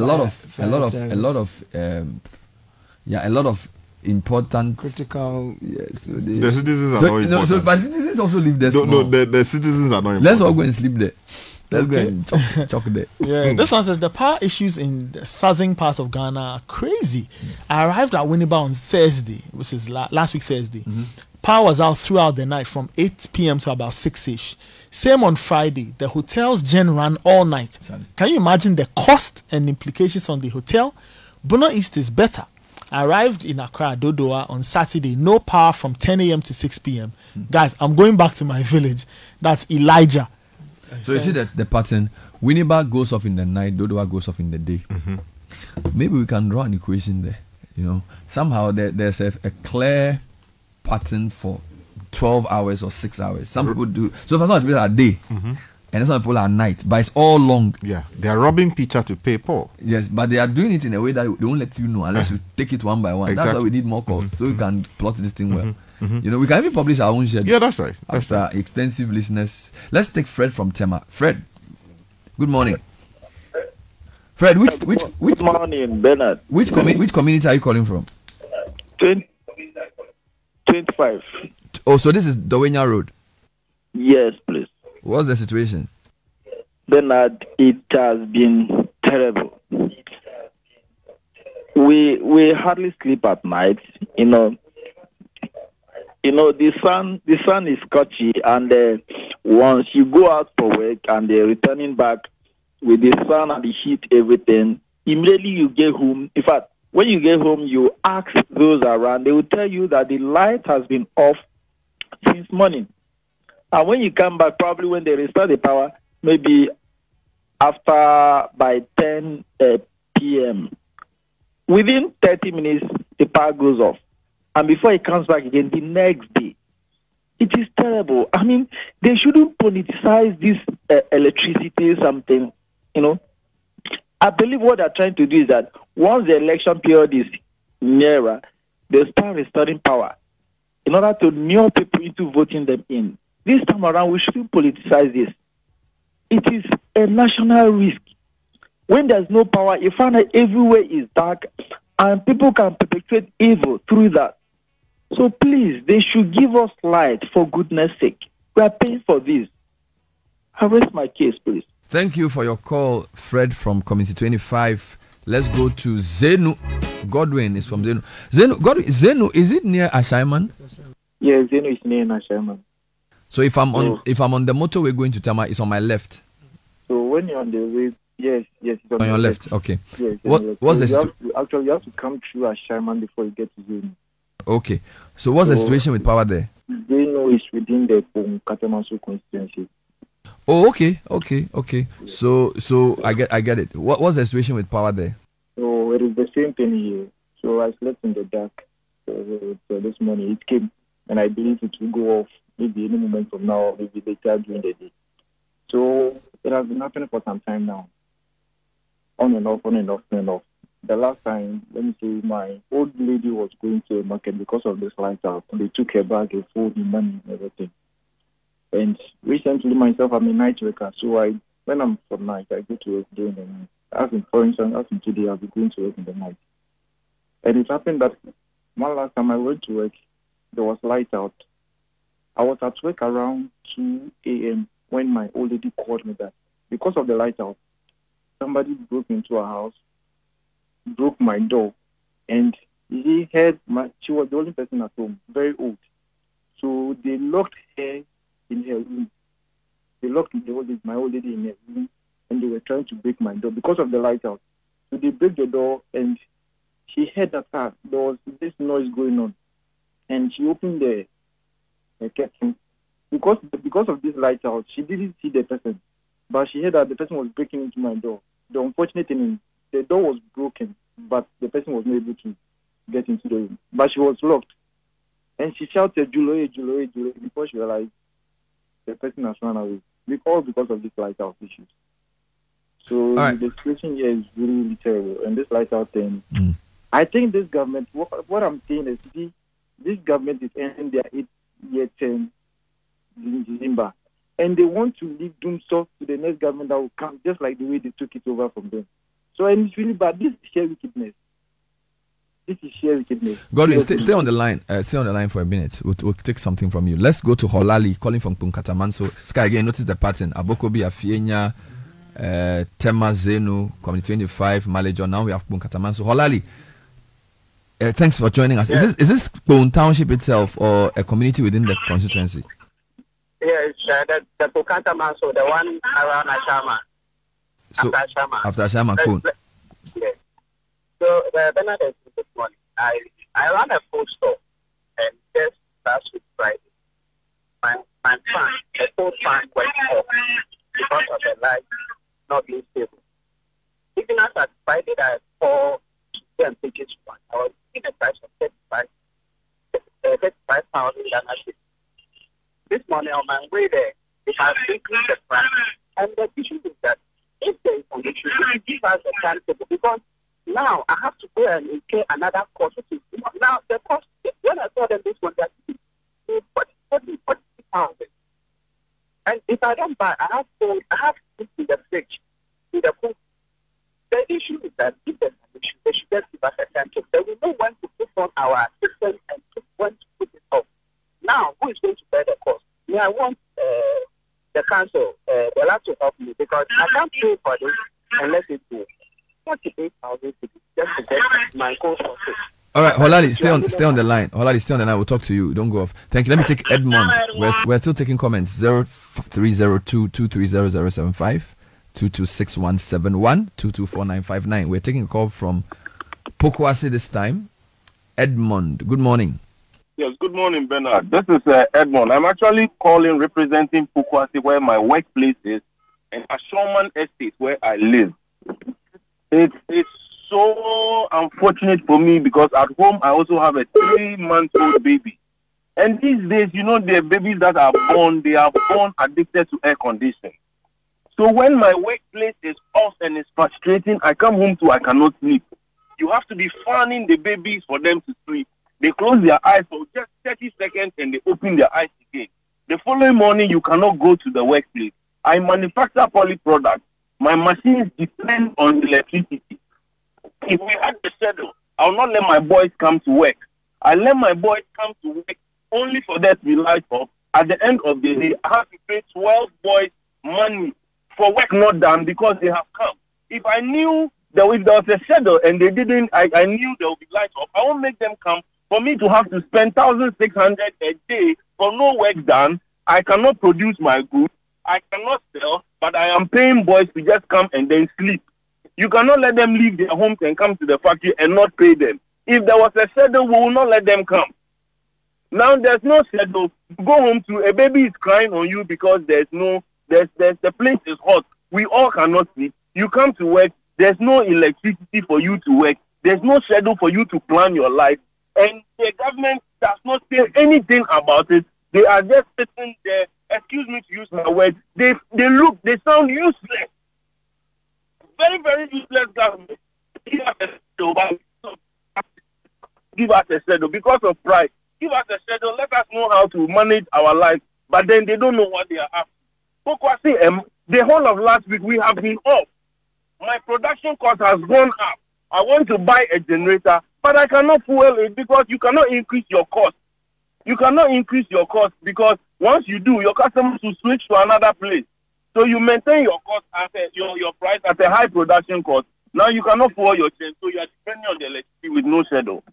lot of important critical. Yes, so the citizens are not important. So but citizens also live there. No, the citizens are not important. Let's all go and sleep there. Let's go and chalk there. Yeah, this one says the power issues in the southern part of Ghana are crazy. I arrived at Winneba on Thursday, which is last week Thursday. Power was out throughout the night from 8 p.m. to about 6-ish. Same on Friday. The hotel's gen ran all night. Can you imagine the cost and implications on the hotel? Bono East is better. I arrived in Accra, Dodoa on Saturday. No power from 10 a.m. to 6 p.m. Guys, I'm going back to my village. That's Elijah. So you see that the pattern, Winneba goes off in the night, Dodoa goes off in the day. Maybe we can draw an equation there. Somehow there's a clear pattern for 12 hours or 6 hours. Some people do. So for some people are day, and some people are night, but it's all long. Yeah, they are robbing Peter to pay Paul. Yes, but they are doing it in a way that they won't let you know unless you take it one by one. Exactly. That's why we need more calls so we can plot this thing well. We can even publish our own schedule. Yeah, that's right. After extensive listeners. Let's take Fred from Tema. Fred, good morning. Fred, which good morning, Bernard. Which community are you calling from? 25. Oh, so this is Dowenya Road. Yes, please. What's the situation? Bernard, it has been terrible. We hardly sleep at night. The sun is scorchy, and once you go out for work and they're returning back with the sun and the heat, everything, immediately you get home. In fact, when you get home, you ask those around, they will tell you that the light has been off since morning. And when you come back, probably when they restore the power, maybe by 10 p.m., within 30 minutes, the power goes off. And before it comes back again, the next day. It is terrible. I mean, they shouldn't politicize this electricity something, I believe what they're trying to do is that once the election period is nearer, they start restoring power in order to lure people into voting them in. This time around, we shouldn't politicize this. It is a national risk. When there's no power, you find that everywhere is dark and people can perpetrate evil through that. So please, they should give us light for goodness sake. We are paying for this. I rest my case, please. Thank you for your call, Fred from Community 25. Let's go to Zenu. Godwin is from Zenu. Zenu, is it near Ashaiman? Yeah, Zenu is near Ashaiman. So if I'm on the motorway going to Tama, it's on my left. So when you're on the way, yes, it's on your left. Okay. Yes. What's the situation? Actually, you have to come through Ashaiman before you get to Zenu. Okay. So what's the situation with power there? Zenu is within the Katamasu constituency. Oh, okay. So I get it. What's the situation with power there? So it is the same thing here. So I slept in the dark. So this morning it came, and I believe it will go off maybe any moment from now, or maybe later during the day. So it has been happening for some time now. On and off. The last time, let me say, my old lady was going to a market because of this light out. They took her bag, her food, the money, and everything. And recently, myself, I'm a night worker. So when I'm for night, I go to work during the night. For instance, today, I'll be going to work in the night. And it happened that one last time I went to work, there was light out. I was at work around 2 a.m. when my old lady called me that because of the light out, somebody broke into our house, broke my door, and she was the only person at home, very old. So they locked her in her room. They locked my old lady in her room, and they were trying to break my door because of the light out. So they break the door, and she heard that there was this noise going on. and she opened the curtain. Because of this light out, she didn't see the person, but she heard that the person was breaking into my door. The unfortunate thing is the door was broken, but the person was not able to get into the room. But she was locked, and she shouted, "Juloe, Juloe, Juloe," before she realized the person has run away. Because of this light out issues. So the situation here is really, really terrible, and this light out thing. I think this government. What I'm saying is, this government is ending their 8-year term in December, and they want to leave dumsor to the next government that will come, just like the way they took it over from them. So, and it's really bad. This is sheer wickedness. Godwin, stay on the line. Stay on the line for a minute. We'll take something from you. Let's go to Holali, calling from Punkatamanso. Sky again. Notice the pattern. Abokobi, Afienya, Tema Zenu, Community 25, Malejo. Now we have Punkatamanso. Holali. Thanks for joining us. Is this Bone Township itself or a community within the constituency? Yes, the Punkatamanso, the one around Ashama. So, after Ashama, cool. Yes. So, Bernard, this morning, I ran a food store, and just last week Friday, my fan, the food fan went off because of the light not being stable. Even after Friday, I called and take it one. I was giving the price of 35,000 Ghana. This morning on my way there, it has increased the price. And the issue is that if there is an issue, it give us a timetable, because now I have to go and incur another cost. Which is, now the cost, when I saw them this one, that 40,000. And if I don't buy, I have food in the fridge, in the cook. The issue is that if there's an issue, they should just give us a timetable. Then we know when to put on our system and when to put it off. Now, who is going to bear the cost? Yeah, I want the council, they'll have to help me, because I can't pay for this unless it's 48,000 just to get my cost of it. All right, Holali, stay on the line. Holali, stay on the line. We'll talk to you. Don't go off. Thank you. Let me take Edmond. We're still taking comments. 0302-230-075, 226171, 224959. We're taking a call from Pokwase this time. Edmond, good morning. Yes, good morning, Bernard. This is Edmond. I'm actually calling representing Pokwase, where my workplace is, and Ashoman Estate, where I live. It's so unfortunate for me, because at home I also have a 3-month-old baby. And these days, the babies that are born, they are born addicted to air conditioning. So when my workplace is off and it's frustrating, I come home I cannot sleep. You have to be fanning the babies for them to sleep. They close their eyes for just 30 seconds and they open their eyes again. The following morning, you cannot go to the workplace. I manufacture poly products. My machines depend on electricity. If we had the schedule, I will not let my boys come to work. I let my boys come to work only for them to be light off. At the end of the day, I have to pay 12 boys money for work not done because they have come. If I knew that if there was a schedule and they didn't, I knew there would be light off, I won't make them come. For me to have to spend 1,600 a day for no work done, I cannot produce my goods, I cannot sell, but I am paying boys to just come and then sleep. You cannot let them leave their homes and come to the factory and not pay them. If there was a schedule, we will not let them come. Now there's no schedule. Go home to a baby is crying on you because the place is hot. We all cannot sleep. You come to work, there's no electricity for you to work. There's no schedule for you to plan your life. And the government does not say anything about it. They are just sitting there, excuse me to use my word, they sound useless. Very, very useless government. Give us a schedule because of pride. Give us a schedule, let us know how to manage our life. But then they don't know what they are after. The whole of last week we have been off. My production cost has gone up. I want to buy a generator, but I cannot fuel it because you cannot increase your cost. You cannot increase your cost because once you do, your customers will switch to another place. So you maintain your cost at your price at a high production cost. Now you cannot fuel your chain, so you are depending on the electricity with no schedule.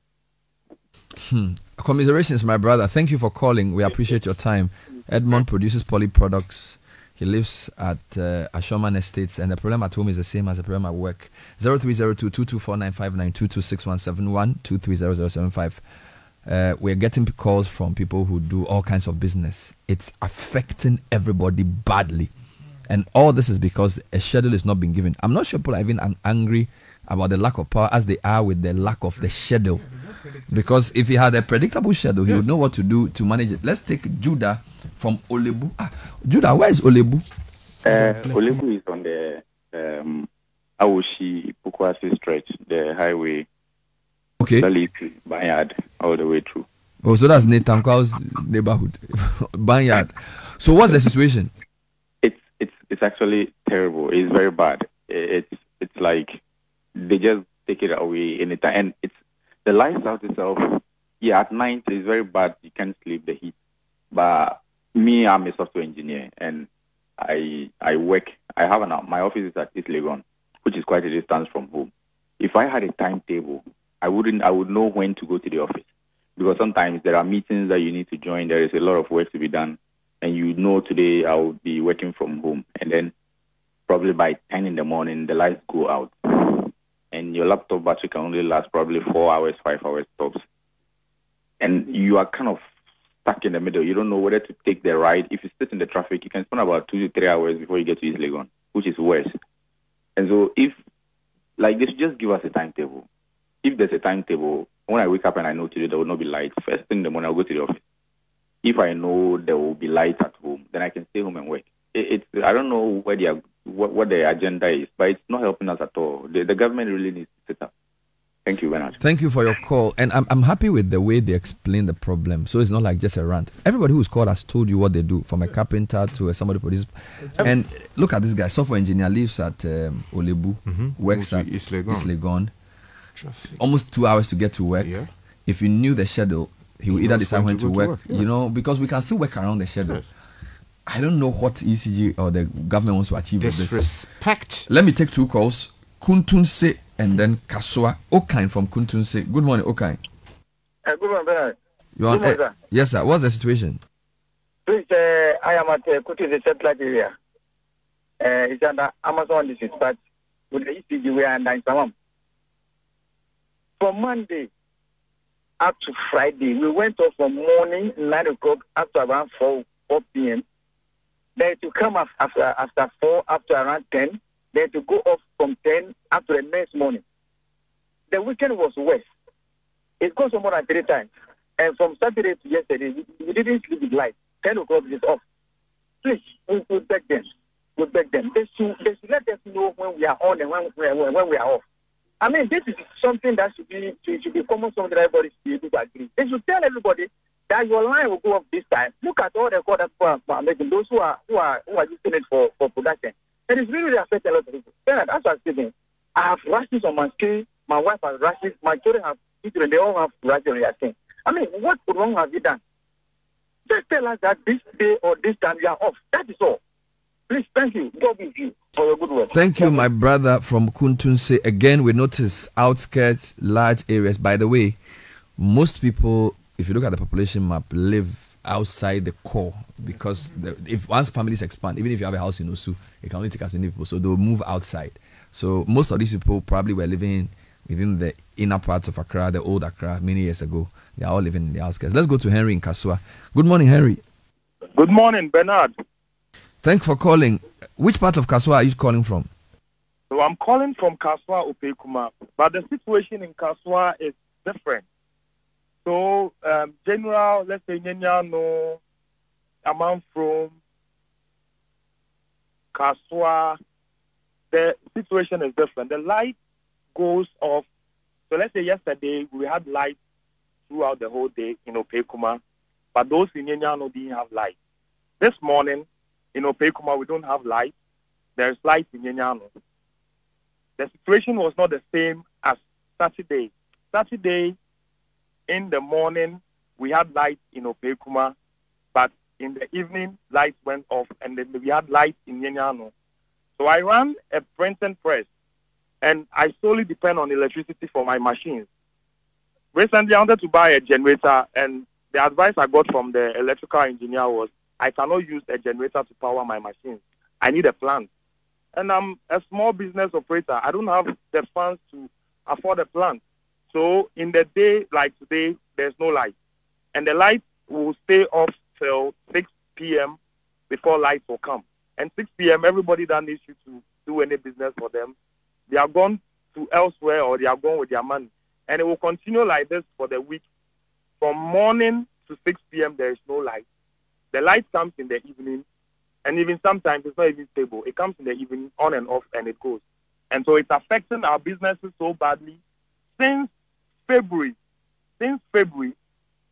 Commiserations, my brother. Thank you for calling. We appreciate your time. Edmond produces poly products. He lives at Ashoman Estates, and the problem at home is the same as the problem at work. 0302-224959, 226171, 230075. we're getting calls from people who do all kinds of business. It's affecting everybody badly. And all this is because a schedule is not being given. I'm not sure people are even angry about the lack of power as they are with the lack of the schedule. Because if he had a predictable schedule, he would know what to do to manage it. Let's take Judah from Olebu. Judah, where is Olebu? Olebu is on the Awoshi Pukwasi stretch, the highway. Okay. That leads to Banyard all the way through. Oh, so that's Nathan Kwau's neighborhood. Banyard. So what's the situation? It's actually terrible. It's very bad. It's like they just take it away anytime. And it's the lights out itself. Yeah, at night it's very bad. You can't sleep, the heat. But me, I'm a software engineer, and I work. I have my office is at East Legon, which is quite a distance from home. If I had a timetable, I would know when to go to the office, because sometimes there are meetings that you need to join. There is a lot of work to be done, and you know today I will be working from home, and then probably by 10 in the morning the lights go out, and your laptop battery can only last probably 4 hours, 5 hours tops, and you are kind of stuck in the middle. You don't know whether to take the ride. If you sit in the traffic, you can spend about 2 to 3 hours before you get to East Legon, which is worse. And so if, like, they should just give us a timetable. If there's a timetable, when I wake up and I know today there will not be light, first thing in the morning I'll go to the office. If I know there will be light at home, then I can stay home and work. I don't know where what the agenda is, but it's not helping us at all. The government really needs to sit up. Thank you very much. Thank you for your call. And I'm happy with the way they explain the problem. So it's not like just a rant. Everybody who's called has told you what they do, from a carpenter to somebody for this. And look at this guy, software engineer, lives at Olebu, works at East Legon. Almost 2 hours to get to work. Yeah. If you knew the schedule, he would either decide when to work. Yeah. You know, because we can still work around the schedule. Yes. I don't know what ECG or the government wants to achieve with this. Respect. Let me take 2 calls. Kuntunse and then Kaswa. Okain from Kuntunse. Good morning, Okain. Good morning, Bernard. You are, yes, sir. What's the situation? Please, I am at Kuntunse satellite area. It's under Amazon district, but with the ECG we are under Samam. From Monday up to Friday, we went off from morning 9 o'clock up to around 4 p.m. Then to come after 4 up to around 10. Then to go off from 10 up to the next morning. The weekend was worse. It goes more than 3 times. And from Saturday to yesterday, we didn't sleep with light. 10 o'clock is off. Please, we beg them. We beg them. They should let us know when we are on and when we are off. I mean, this is something that should be common, something that everybody should be able to agree. They should tell everybody that your line will go off this time. Look at all the calls that people are making, those who are using it for production. It is really affecting a lot of people. Then, as I was speaking, I have rashes on my skin. My wife has rashes. My children have children. They all have rashes on their skin. I mean, what wrong have you done? Just tell us that this day or this time you are off. That is all. Please, thank you. God bless you for your good work. Thank you, my brother from Kuntunse. Again, we notice outskirts, large areas. By the way, most people, if you look at the population map, live outside the core, because if once families expand, even if you have a house in Osu, it can only take as many people, so they'll move outside. So most of these people probably were living within the inner parts of Accra, the old Accra, many years ago. They are all living in the outskirts. Let's go to Henry in Kaswa. Good morning, Henry. Good morning, Bernard. Thanks for calling. Which part of Kaswa are you calling from? So I'm calling from Kaswa, Opekuma, but the situation in Kaswa is different. So, general, let's say, Nyanyano, amount from Kaswa, the situation is different. The light goes off. So, let's say yesterday we had light throughout the whole day in Opekuma, but those in Nyanyano didn't have light. This morning in Opekuma, we don't have light. There's light in Nyanyano. The situation was not the same as Saturday. Saturday, in the morning, we had light in Opekuma, but in the evening, lights went off, and then we had light in Nyanyano. So I ran a printing press, and I solely depend on electricity for my machines. Recently, I wanted to buy a generator, and the advice I got from the electrical engineer was, I cannot use a generator to power my machines. I need a plant. And I'm a small business operator. I don't have the funds to afford a plant. So in the day like today, there's no light. And the light will stay off till 6 p.m. before lights will come. And 6 p.m., everybody that needs you to do any business for them, they are gone to elsewhere or they are gone with their money. And it will continue like this for the week. From morning to 6 p.m., there is no light. The light comes in the evening, and even sometimes it's not even stable. It comes in the evening, on and off, and it goes. And so it's affecting our businesses so badly. Since February,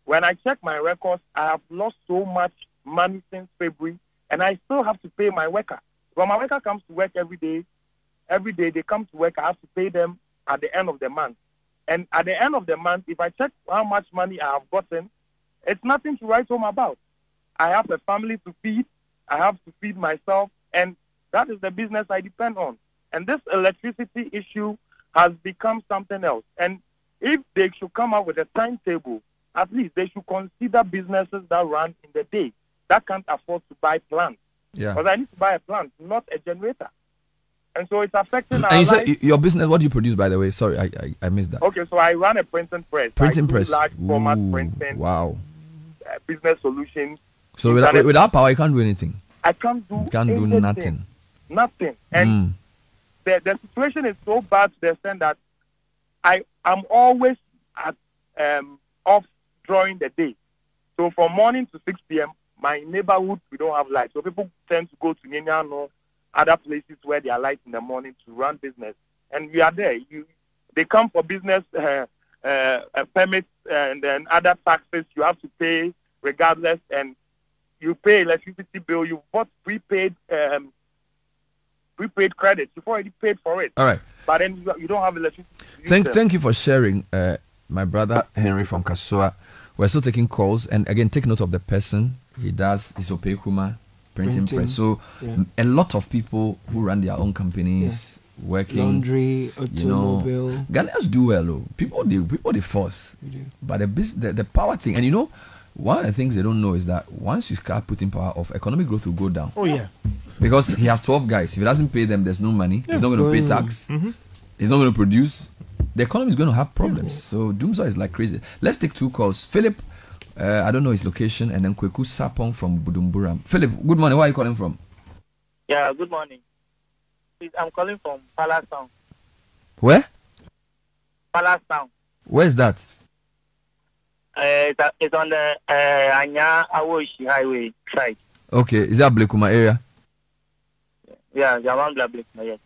when I check my records, I have lost so much money since February, and I still have to pay my worker. Well, my worker comes to work every day. Every day they come to work, I have to pay them at the end of the month. And at the end of the month, if I check how much money I have gotten, it's nothing to write home about. I have a family to feed. I have to feed myself. And that is the business I depend on. And this electricity issue has become something else. And if they should come up with a timetable, at least they should consider businesses that run in the day that can't afford to buy plants. Yeah. Because I need to buy a plant, not a generator. And so it's affecting our And you life. said your business, what do you produce, by the way? Sorry, I missed that. Okay, so I run a printing press. Printing I do press. large format Ooh, printing. wow. Business solutions. So without power, you can't do anything. I can't do You can't do anything. nothing. Nothing. And the situation is so bad to the extent that I'm always at off during the day. So from morning to 6 p.m., my neighborhood, we don't have light. So people tend to go to Nyanyano, other places where there are lights in the morning to run business. And we are there. They come for business permits and then other taxes you have to pay regardless. And you pay electricity bill. You bought prepaid credits. You've already paid for it. All right. But then you don't have electricity. Thank you for sharing, my brother Henry from Kasua. We're still taking calls. And again, take note of the person. He does his Opekuma printing press. So a lot of people who run their own companies, working, laundry, automobile. Ghanaians do well. Oh. People they force, but the power thing. And you know, one of the things they don't know is that once you start putting power off, economic growth will go down. Oh yeah, because he has 12 guys. If he doesn't pay them, there's no money. He's not going to pay tax. He's not going to produce. The economy is going to have problems. So dumsor is like crazy. Let's take 2 calls. Philip. I don't know his location, and then Kweku Sapong from Budumburam. Philip, good morning. Where are you calling from? Yeah, good morning. I'm calling from Palace Town. Where? Palace Town. Where is that? It's on the Anya Awoshi Highway side. Okay, is that Blekuma area? Yeah, around Blekuma, yes.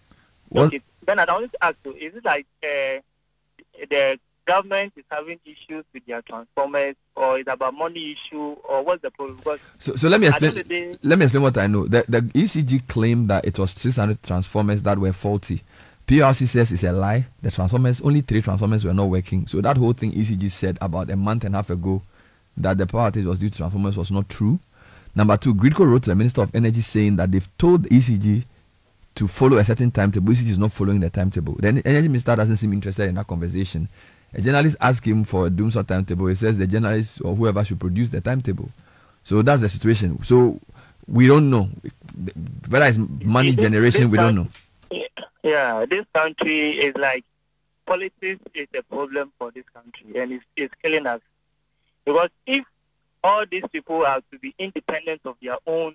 What? Okay. Then I wanted to ask you, is it like the government is having issues with their transformers, or is it about money issue, or what's the problem? Because so let me explain. Let me explain what I know. The ECG claimed that it was 600 transformers that were faulty. PRC says it's a lie. The transformers, only 3 transformers were not working. So that whole thing ECG said about a month and a half ago that the power outage was due to transformers was not true. Number 2, Gridco wrote to the Minister of Energy saying that they've told ECG to follow a certain timetable. ECG is not following the timetable. The Energy Minister doesn't seem interested in that conversation. A journalist asked him for a dumsor timetable. He says the journalist or whoever should produce the timetable. So that's the situation. So we don't know whether it's money generation. We don't know. Yeah, this country is like politics is a problem for this country, and it's killing us. Because if all these people are to be independent of their own,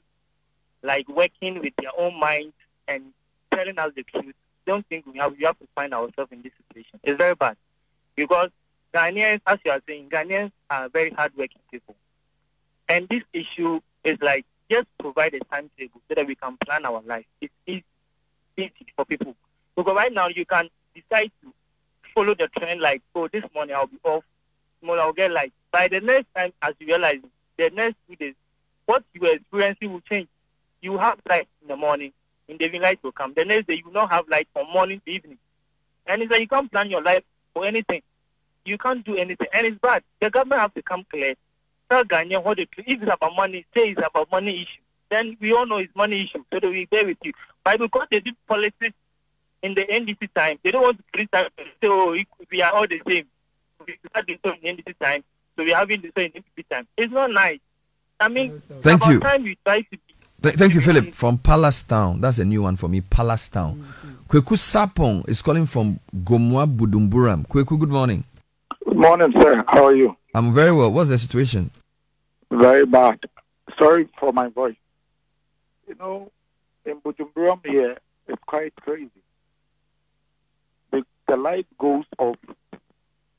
like working with their own minds and telling us the truth, don't think we have to find ourselves in this situation. It's very bad. Because Ghanaians, as you are saying, Ghanaians are very hardworking people. And this issue is like, just provide a timetable so that we can plan our life. It's easy for people. Because right now you can decide to follow the trend like, oh, this morning I'll be off, tomorrow I'll get light. By the next time, as you realize, the next 2 days, what you are experiencing will change. You have light in the morning, in the evening light will come. The next day you will not have light from morning to evening. And it's like you can't plan your life for anything. You can't do anything. And it's bad. The government have to come clear. Tell Ghanaians what it is. If it's about money, say it's about money issue. Then we all know it's money issue. So that we bear with you. But because they did politics in the NDC time, they don't want to create time to say, oh, we are all the same. We start this in NDC time, so we're having this in NDC time. It's not nice. I mean, thank you. Time we try to be. Thank you, Philip, from Palace Town. That's a new one for me, Palace Town. Kweku Sapong is calling from Gomwa Budumburam. Kweku, good morning. morning, sir. How are you? I'm very well. What's the situation? Very bad. Sorry for my voice. You know, in Bujumbura here, it's quite crazy. The light goes off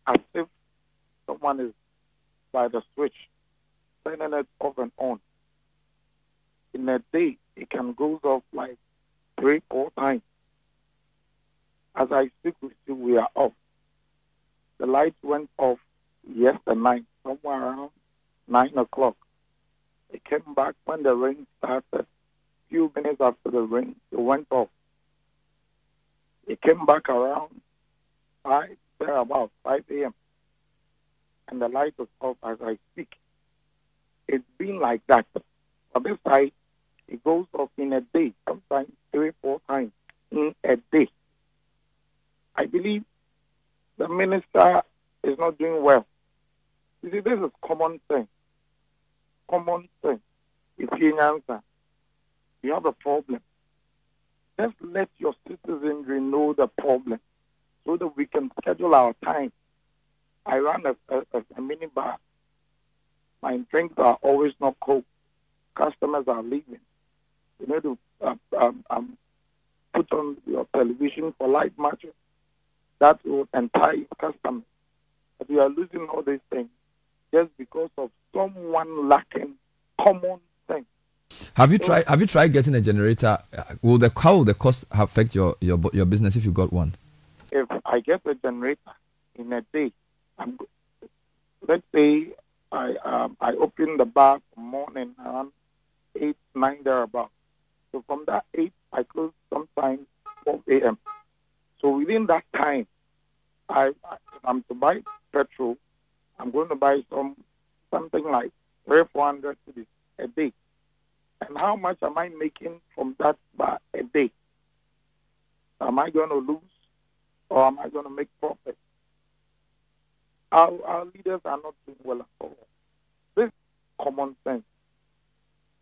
as if someone is by the switch, turning it off and on. In a day, it can go off like 3-4 times. As I speak with you, we are off. The light went off yesterday night, somewhere around 9 o'clock. It came back when the rain started. Few minutes after the rain, it went off. It came back around 5 a.m. And the light was off as I speak. It's been like that. On this side, it goes off in a day, sometimes 3-4 times in a day. I believe the minister is not doing well. You see, this is common sense. Common sense. If you answer, you have a problem. Just let your citizenry know the problem so that we can schedule our time. I run a mini bar. My drinks are always not cold. Customers are leaving. You need to put on your television for live matches. That will entice customers. But we are losing all these things just because of someone lacking common sense. Have you tried getting a generator? How will the cost affect your business if you got one? If I get a generator in a day, let's say I open the bar from morning around 8, 9 thereabouts. So from that 8, I close sometime 12 a.m. So within that time, I'm to buy petrol. I'm going to buy something like 300-400 a day. And how much am I making from that bar a day? Am I going to lose or am I going to make profit? Our leaders are not doing well at all. This is common sense.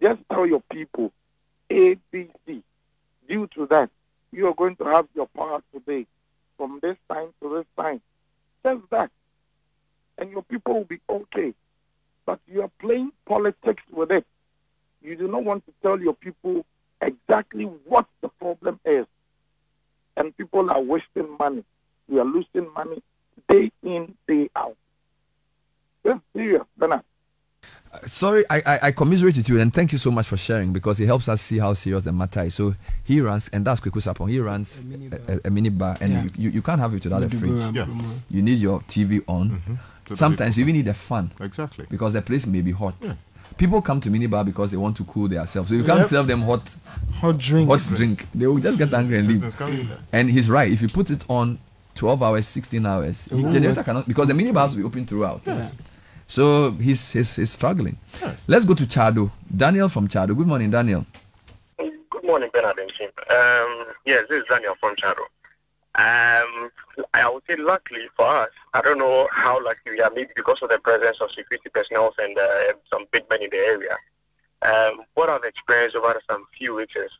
Just tell your people, ABC. Due to that, you are going to have your power today from this time to this time. Just that. And your people will be okay. But you are playing politics with it. You do not want to tell your people exactly what the problem is. And people are wasting money. We are losing money day in, day out. It's serious, Bernard. Sorry, I commiserate with you and thank you so much for sharing because it helps us see how serious the matter is. So he runs, and that's Kweku Sapon, he runs a mini bar and you can't have it without a fridge. Yeah. You need your TV on. Mm-hmm. Sometimes you even need a fan. Exactly. Because the place may be hot. Yeah. People come to minibar because they want to cool themselves. So you can't serve them hot drink. They will just get angry and leave. And he's right. If you put it on 12 hours, 16 hours, the generator cannot, because the minibar has to be open throughout. Yeah. So he's struggling. Yeah. Let's go to Chado. Daniel from Chado. Good morning, Daniel. Good morning, Bernard and team. Yes, this is Daniel from Chado. I would say luckily for us, I don't know how lucky we are, maybe because of the presence of security personnel and some big men in the area. What I've experienced over some few weeks is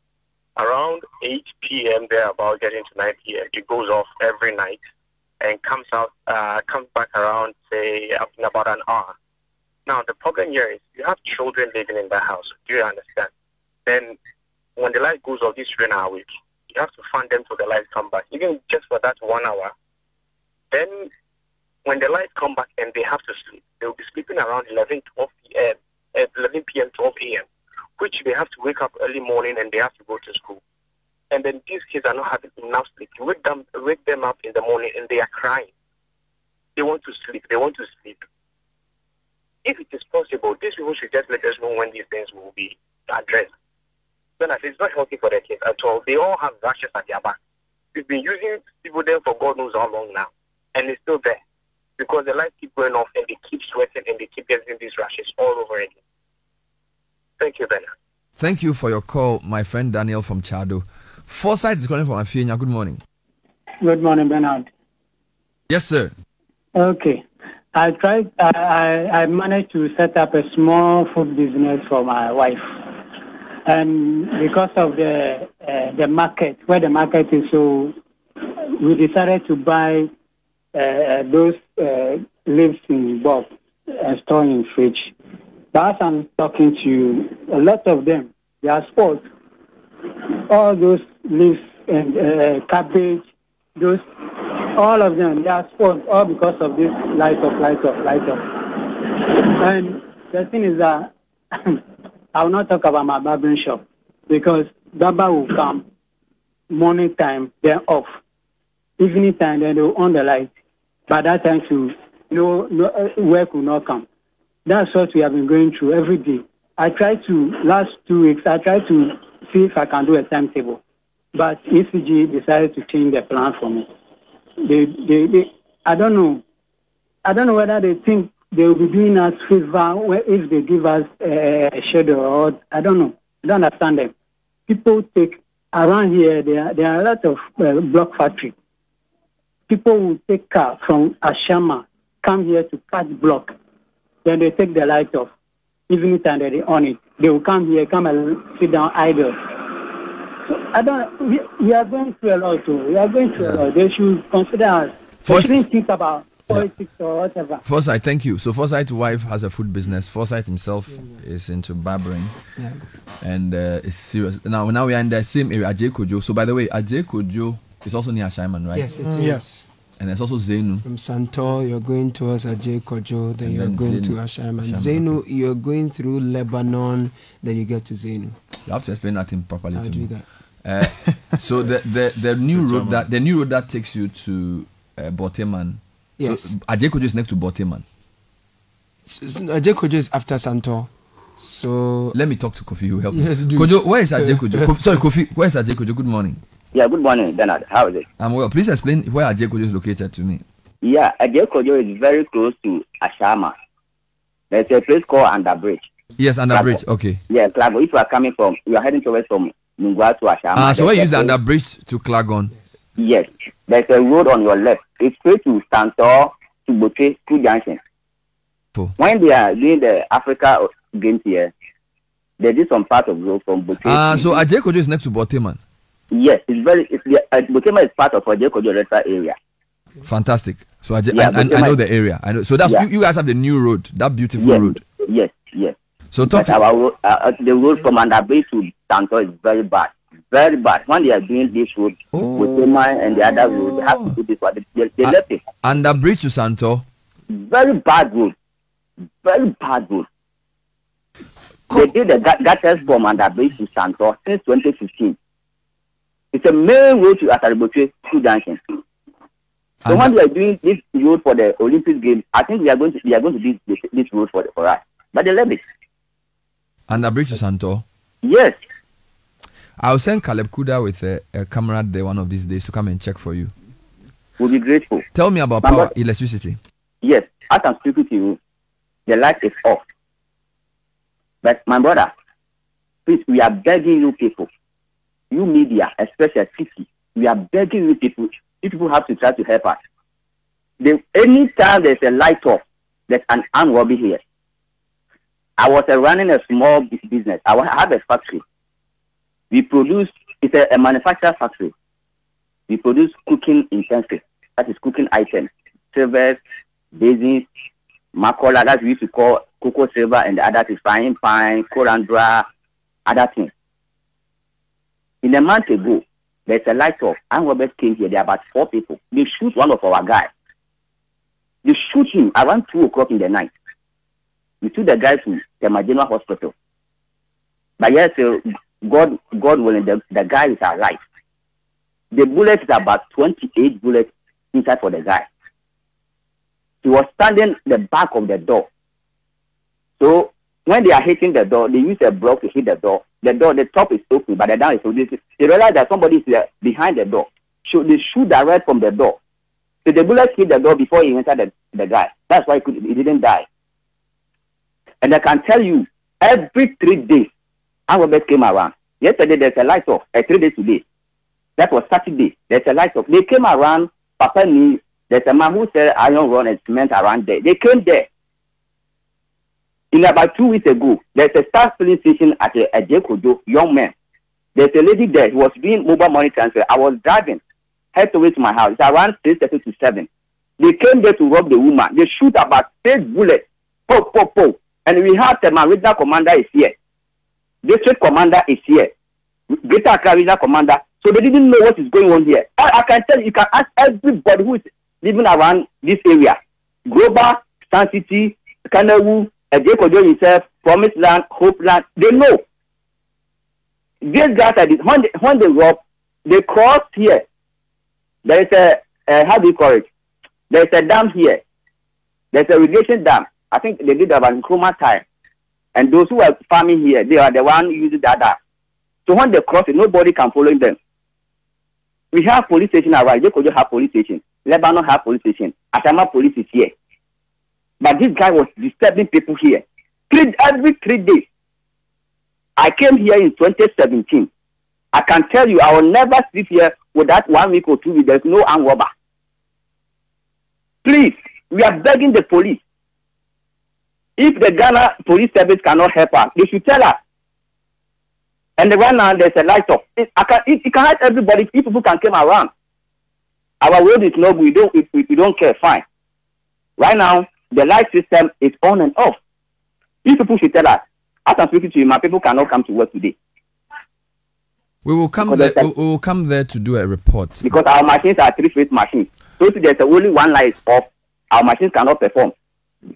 around 8 p.m. there, about getting to 9 p.m. It goes off every night and comes back around, say, in about an hour. Now, the problem here is you have children living in the house. Do you understand? Then when the light goes off, these children are awake. You have to fund them till the lights come back, even just for that 1 hour. Then when the lights come back and they have to sleep, they'll be sleeping around 11 p.m., 12 a.m., which they have to wake up early morning and they have to go to school. And then these kids are not having enough sleep. You wake them up in the morning and they are crying. They want to sleep. If it is possible, these people should just let us know when these things will be addressed. Then it's not healthy for the kids at all. They all have rashes at their back. We've been using people there for God knows how long now. And it's still there. Because the lights keep going off and they keep sweating and they keep getting these rashes all over again. Thank you, Bernard. Thank you for your call, my friend Daniel from Chado. Foresight is calling from Afienya. Good morning. Good morning, Bernard. Yes, sir. Okay. I managed to set up a small food business for my wife. And because of the market, where the market is, so we decided to buy those leaves in bulk and store in fridge. But as I'm talking to you, a lot of them, they are spoiled. All those leaves and cabbage, all of them, they are spoiled, all because of this light off. And the thing is that I will not talk about my barbering shop because barber will come morning time, then off. Evening time, then they will on the light. By that time, work will not come. That's what we have been going through every day. Last 2 weeks, I tried to see if I can do a timetable. But ECG decided to change the plan for me. I don't know. I don't know whether they think they will be doing us favor if they give us a schedule or I don't know. I don't understand them. People take around here. There are a lot of block factory. People will take car from Ashama, come here to cut block. Then they take the light off. Evening time they on it. They will come here, come and sit down idle. So we are going through a lot too. We are going through a lot. They should consider us. They shouldn't think about politics or whatever. Forsyth, thank you. So Forsyth's wife has a food business. Forsyth himself is into barbering. Yeah. And it's serious. Now we are in the same area, Ajay Kojo. So by the way, Ajay Kojo is also near Ashaiman, right? Yes, it is. Yes. And there's also Zenu. From Santor, you're going towards Ajay Kojo, then you're going to Ashaiman. Zenu, you're going through Lebanon, then you get to Zenu. You have to explain that thing properly I'll to do me. That. So the new road that takes you to Boteman. Yes. So Ajay Kojo is next to Boteman. Ajay Kojo is after Santor. So let me talk to Kofi who help me. Yes, do. Kojo, where is Ajay Kojo? Sorry, Kofi, where is Ajay Kojo? Good morning. Yeah, good morning, Bernard. How is it? I'm well. Please explain where Ajay Kojo is located to me. Yeah, Ajay Kojo is very close to Ashama. There's a place called Underbridge. Yes, Underbridge. Okay. Yeah, Klago. If you are heading towards from Mungwa to Ashama. So where you use the Underbridge to Klagon? Yes. There's a road on your left. It's straight to Santor to Bote, two junctions. When they are doing the Africa Games here, they did some part of road from Bote. So Ajay Kojo is next to Boteman. Yes, Boteman is part of Ajay Kojo Resta area. Fantastic. So I know the area. I know. So that's you guys have the new road, that beautiful road. Yes. So talk to the road from Underbridge to Santor is very bad. Very bad. When they are doing this road, Boteman and the other road, they have to do this one. They left it. Underbridge to Santor. Very bad road. Very bad road. They did the gutters from Underbridge to Santor since 2015. It's a main road to Atariboche, two junctions. So when we are doing this road for the Olympic Games, I think we are going to do this road for us. But they left it. Underbridge to Santor. Yes. I'll send Caleb Kuda with a comrade there one of these days to come and check for you. We'll be grateful. Tell me about power, electricity. Yes, as I'm speaking to you, the light is off. But my brother, please, we are begging you people, you media, especially Citi, we are begging you people, you people have to try to help us. Anytime there's a light off, there's an armed robbery here. I was running a small business. I have a factory. We produce, it's a manufacturer factory. We produce cooking utensils, that is cooking items, silvers, basins, makola, that we used to call cocoa silver, and the other is frying pan, corandra, other things. In a month ago, there's a light off, and robbers came here. There are about 4 people. They shoot one of our guys. They shoot him around 2 o'clock in the night. We took the guy to the General Hospital. But yes, God willing, the guy is alive. The bullet is about 28 bullets inside for the guy. He was standing the back of the door. So when they are hitting the door, they use a block to hit the door. The top is open, but the down is open. They realize that somebody is behind the door. So they shoot direct from the door. So the bullet hit the door before he entered the guy. That's why he didn't die. And I can tell you, every 3 days, our robbers came around. Yesterday, there's a light off. 3 days today. That was Saturday. There's a light off. They came around. Papa knew there's a man who said iron rod and cement around there. They came there. In about 2 weeks ago, there's a Star filling station at Ajay Kojo, young man. There's a lady there who was doing mobile money transfer. I was driving, head towards my house. It's around 6:30 to 7. They came there to rob the woman. They shoot about 8 bullets. Po. And we have the regional commander is here. District commander is here. Greater Accra regional commander. So they didn't know what is going on here. I can tell you can ask everybody who is living around this area. Global, Sun City, Kanewu, Ejekojo himself, Promised Land, Hope Land. They know. These guys are when they rob, they cross here. There is a how do you call it? There is a dam here. There's a irrigation dam. I think they did about in Nkrumah time. And those who are farming here, they are the one using that dam. So when they cross it, nobody can follow them. We have police station around. Jekojo have police station. Lebanon have police station. Asama police is here. But this guy was disturbing people here. Every 3 days. I came here in 2017. I can tell you, I will never sleep here without 1 week or 2 weeks. There's no armed robber. Please, we are begging the police. If the Ghana police service cannot help us, they should tell us. And right now, there's a light off. It can help everybody if people can come around. Our road is no good. We don't care. Fine. Right now, the light system is on and off. If people should tell us, as I'm speaking to you, my people cannot come to work today. We will come there. We will come there to do a report. Because our machines are 3-phase machines. So if there's only one light off, our machines cannot perform.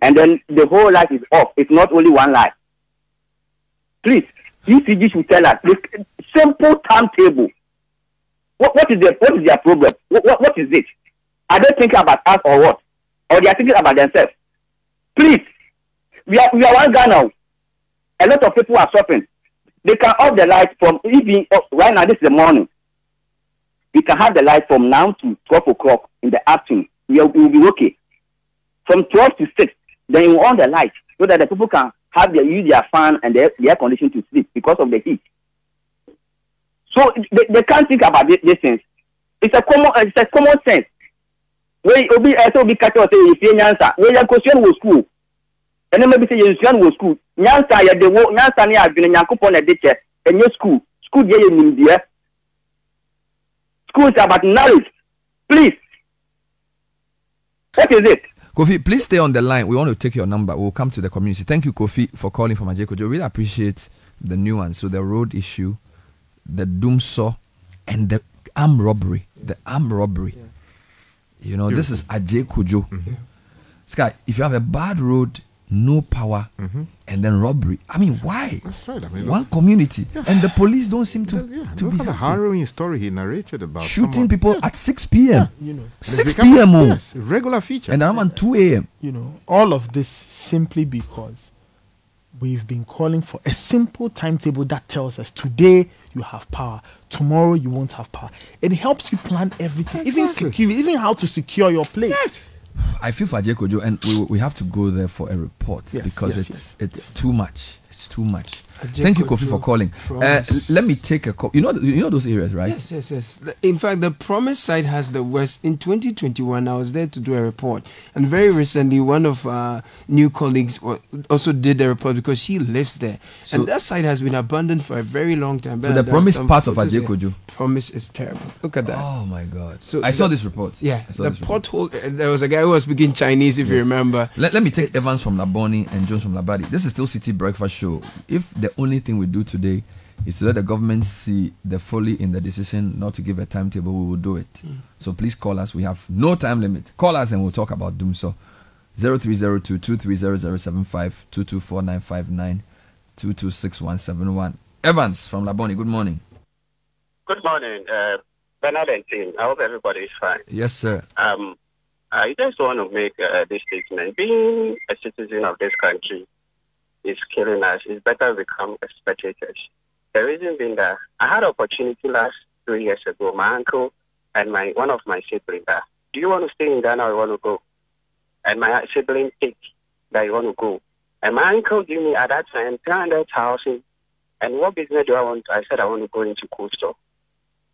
And then the whole light is off. It's not only one light. Please, UCG should tell us this simple timetable. What is their problem? What is it? Are they thinking about us or what? Or they are thinking about themselves? Please, we are one guy now. A lot of people are suffering. They can off the light from evening. Right now, this is the morning. We can have the light from now to 12 o'clock in the afternoon. We will be okay. From 12 to 6, then you on the light so that the people can use their fan and their air condition to sleep because of the heat. So they can't think about these things. It's a common sense. We be catch us say if you answer, we are question was school. And then maybe say you was school. Nyansa ya de wo nyansa ni adwene Nyankopon na de che enye school. School dey nimdie. School is about knowledge. Please. What is it? Kofi, please stay on the line. We want to take your number. We'll come to the community. Thank you, Kofi, for calling from Ajekojo. Really appreciate the nuance. So the road issue, the dumsor, and the armed robbery. The armed robbery. Yeah. You know, this is Ajekojo. Mm-hmm. Sky, if you have a bad road, no power, and then robbery. I mean, why? That's right. I mean, one community, and the police don't seem to look at the harrowing story he narrated about shooting people at 6 p.m. You know, 6 p.m. Yes, regular feature. And around 2 a.m. You know, all of this simply because we've been calling for a simple timetable that tells us today you have power, tomorrow you won't have power. It helps you plan everything, even security, even how to secure your place. Yes. I feel for Ajekojo, and we have to go there for a report because it's too much. It's too much. Thank you, Kofi, for calling. Let me take a call. You know those areas, right? Yes. In fact, the Promise side has the worst. In 2021, I was there to do a report, and very recently, one of our new colleagues also did a report because she lives there, so, and that side has been abandoned for a very long time. So the Promise part of Ajekojo. Promise is terrible. Look at that. Oh my God! So I saw this report. Yeah, the pothole. There was a guy who was speaking Chinese, if you remember. Let me take Evans from Laboni and Jones from Labadi. This is still Citi Breakfast Show. If the only thing we do today is to let the government see the folly in the decision not to give a timetable, we will do it. So please call us. We have no time limit. Call us and we'll talk about dumsor. 0302-230075 224959 226171. Evans from Laboni, good morning. Good morning, Bernard and team. I hope everybody is fine. Yes, sir. I just want to make this statement. Being a citizen of this country is killing us. It's better we become spectators. The reason being that I had an opportunity last 3 years ago. My uncle and one of my siblings that, do you want to stay in Ghana or you want to go? And my sibling picked that you want to go. And my uncle gave me at that time 300,000. And what business do I want? I said I want to go into cold store.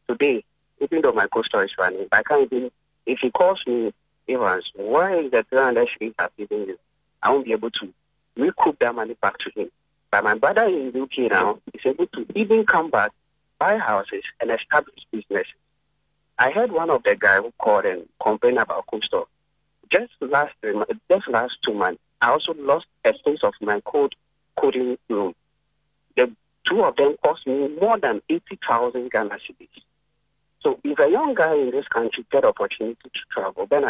Today, even though my cold store is running, I can't even, if he calls me, Evans, why is the 300 shillings I've given you? I won't be able to recoup that money back to him. But my brother in the UK now is able to even come back, buy houses, and establish businesses. I heard one of the guys who called and complained about cold store. just last 2 months, I also lost a space of my coding room. The two of them cost me more than 80,000 Ghana cedis. So if a young guy in this country get opportunity to travel, then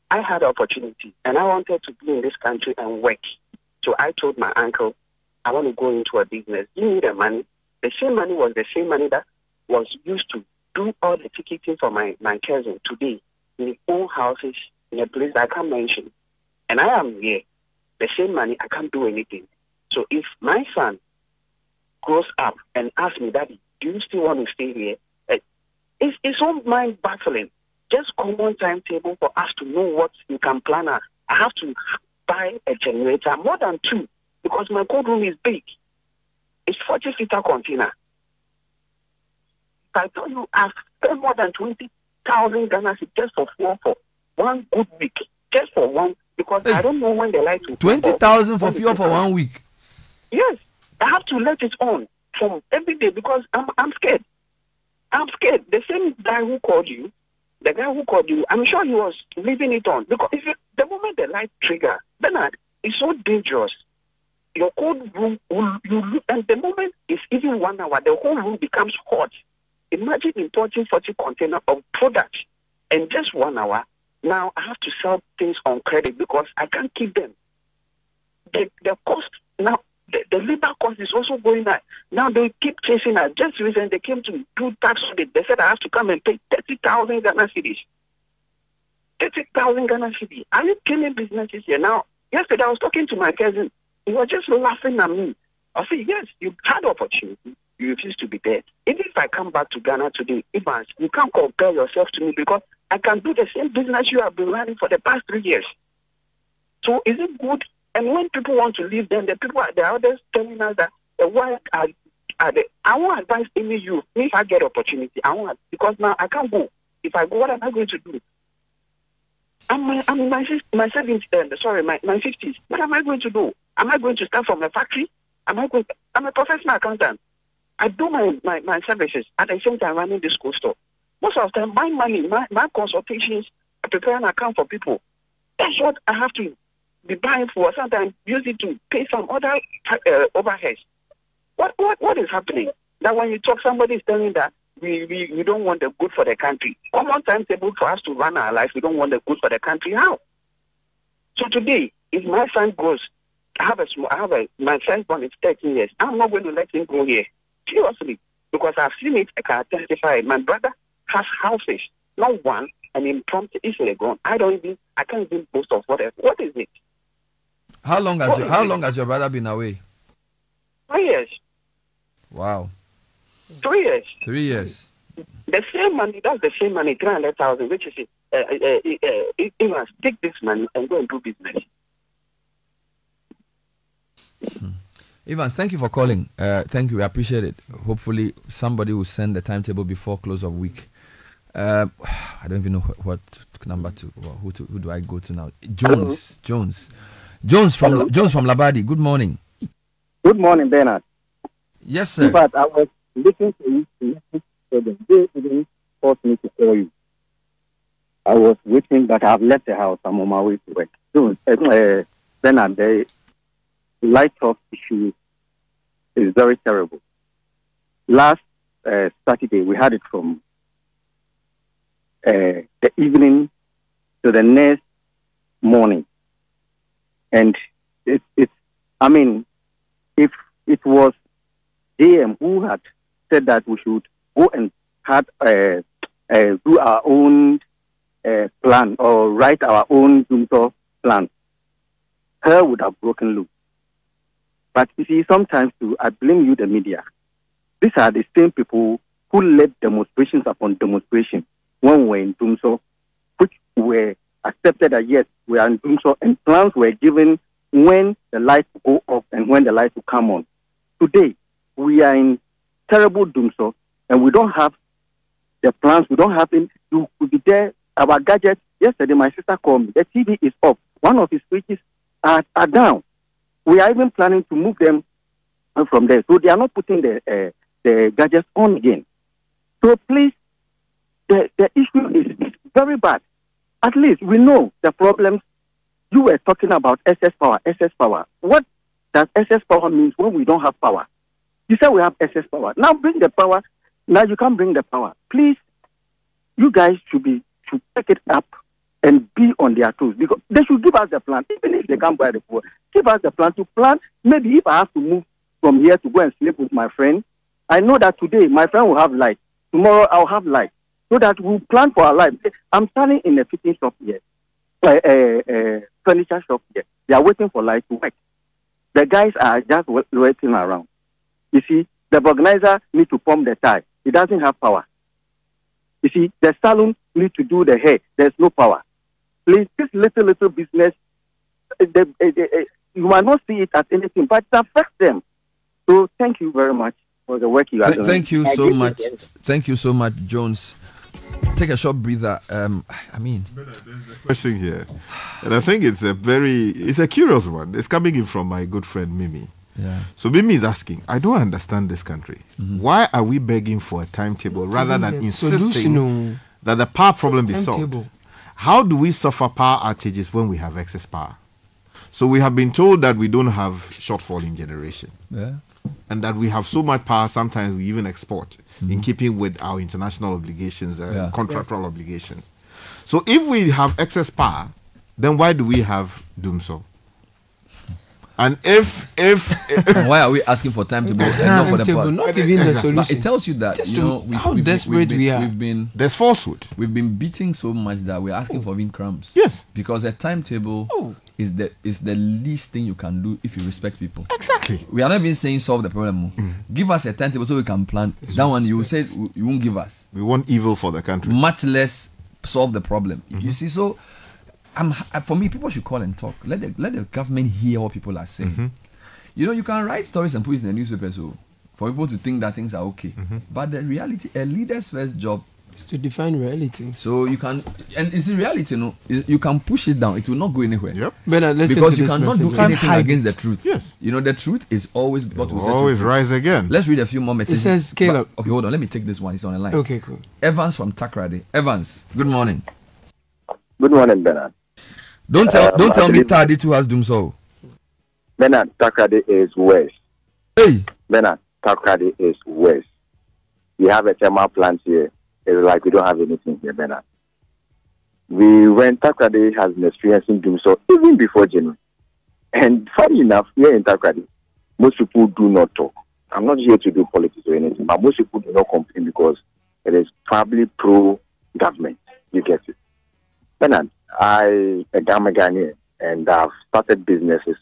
I had opportunity and I wanted to be in this country and work. So I told my uncle, I want to go into a business. Give me the money. The same money was the same money that was used to do all the ticketing for my cousin today in his own houses in a place I can't mention. And I am here. The same money, I can't do anything. So if my son grows up and asks me, Daddy, do you still want to stay here? It's all mind baffling. Just common timetable for us to know what you can plan. I have to buy a generator, more than 2, because my cold room is big. It's 40-seater container. I tell you, I've spent more than 20,000 Ghana just for 1 good week. Just for one, because I don't know when the light will 20,000 for fuel for 1 week? Yes. I have to let it on from every day because I'm scared. I'm scared. The same guy who called you, I'm sure he was leaving it on. Because the moment the light trigger, Bernard, it's so dangerous. Your cold room, and the moment it's even 1 hour, the whole room becomes hot. Imagine importing 40 containers of products in just 1 hour. Now I have to sell things on credit because I can't keep them. The cost now, the labor cost is also going up. Now they keep chasing us. Just recently they came to do tax audit. They said I have to come and pay 30,000 Ghana cedis. 30,000 Ghana cedis. Are you killing businesses here? Now, yesterday I was talking to my cousin. He was just laughing at me. I said, yes, you had opportunity. You refuse to be there. Even if I come back to Ghana today, Evans, you can't compare yourself to me because I can do the same business you have been running for the past 3 years. So is it good? And when people want to leave, then the others telling us that why are they? I won't advise any youth. If I get opportunity, I won't, because now I can't go. If I go, what am I going to do? I'm in my 70s, sorry, my 50s. What am I going to do? Am I going to start from a factory? I'm a professional accountant. I do my services at the same time running the school store. Most of the time, my money, my consultations, I prepare an account for people. That's what I have to be buying for. Sometimes use it to pay some other overheads. What is happening? That when you talk, somebody is telling that we don't want the good for the country. Common timetable for us to run our life, we don't want the good for the country. How? So today, if my son goes, my firstborn is 13 years. I'm not going to let him go here. Seriously. Because I've seen it, I can testify. My brother has houses, not one, and impromptu easily gone. I can't even boast of what is it? How long has your brother been away? 3 years. Wow. 3 years. 3 years. The same money, that's the same money, 300,000, which is it must take this money and go and do business. Evans, thank you for calling. Thank you, we appreciate it. Hopefully somebody will send the timetable before close of week. I don't even know what number to, who do I go to now? Jones from Labadi. Good morning. Good morning, Bernard. Yes, sir. But I was listening to you. They didn't force me to call you. I was waiting, but I've left the house. I'm on my way to work. Jones, Bernard, the light off issue is very terrible. Last Saturday, we had it from the evening to the next morning. And if it was AM who had said that we should go and do our own plan or write our own dumsor plan, her would have broken loose. But you see, sometimes too, I blame you, the media. These are the same people who led demonstrations upon demonstration when we were in dumsor, which were accepted that yes, we are in dumsor, and plans were given when the lights go off and when the lights will come on. Today, we are in terrible dumsor, and we don't have the plans. We don't have them. You could be there. Our gadgets. Yesterday, my sister called me. The TV is off. One of his switches are down. We are even planning to move them from there. So they are not putting the gadgets on again. So please, the issue is very bad. At least we know the problems. You were talking about excess power, excess power. What does excess power mean when we don't have power? You said we have excess power. Now bring the power. Now you can't bring the power. Please, you guys should pick it up and be on their toes, because they should give us the plan. Even if they can't buy the power, give us the plan to plan. Maybe if I have to move from here to go and sleep with my friend, I know that today my friend will have light. Tomorrow I'll have light. So that we'll plan for our life. I'm standing in a fitting shop here, furniture shop here. They are waiting for light to work. The guys are just waiting around. You see, the organizer needs to pump the tire. He doesn't have power. You see, the salon needs to do the hair. There's no power. Please, this little business, you might not see it as anything, but it affects them. So thank you very much for the work you are doing. Thank you so much. Thank you so much, Jones. Take a short breather. Question here, and I think it's a curious one. It's coming in from my good friend Mimi. Yeah. So Mimi is asking, I don't understand this country. Why are we begging for a timetable rather than insisting that the power problem be solved? How do we suffer power outages when we have excess power? So we have been told that we don't have shortfall in generation. Yeah. And that we have so much power, sometimes we even export in keeping with our international obligations, contractual obligations. So if we have excess power, then why do we have dumsor? And if why are we asking for timetable? Not for the power? Not even the solution. But it tells you that how desperate we are. There's falsehood. We've been beating so much that we're asking for even crumbs. Yes, because a timetable is the least thing you can do if you respect people. Exactly. We are not even saying solve the problem. Give us a timetable so we can plan. That one you say you won't give us. We want evil for the country. Much less solve the problem. You see, so for me, people should call and talk. Let the government hear what people are saying. You can write stories and put it in the newspaper so for people to think that things are okay. But the reality, a leader's first job is to define reality. So you can, and it's in reality, you can push it down. It will not go anywhere. Yep. But because you cannot do anything against the truth. Yes. The truth is always what will always rise again. Let's read a few more messages. It says, Caleb. Okay, hold on. Let me take this one. It's on the line. Okay, cool. Evans from Takrady. Evans, good morning. Good morning, Bernard. Don't tell me Tadi too has dumsor. Bernard, Takrady is worse. Hey. Bernard, Takrady is worse. We have a thermal plant here. It's like we don't have anything here, Bernard. When Takrady has been experiencing dumsor even before January. And funny enough, here in Takrady, most people do not talk. I'm not here to do politics or anything, but most people do not complain because it is probably pro-government. You get it. Bernard, I'm a Ghanaian and I've started businesses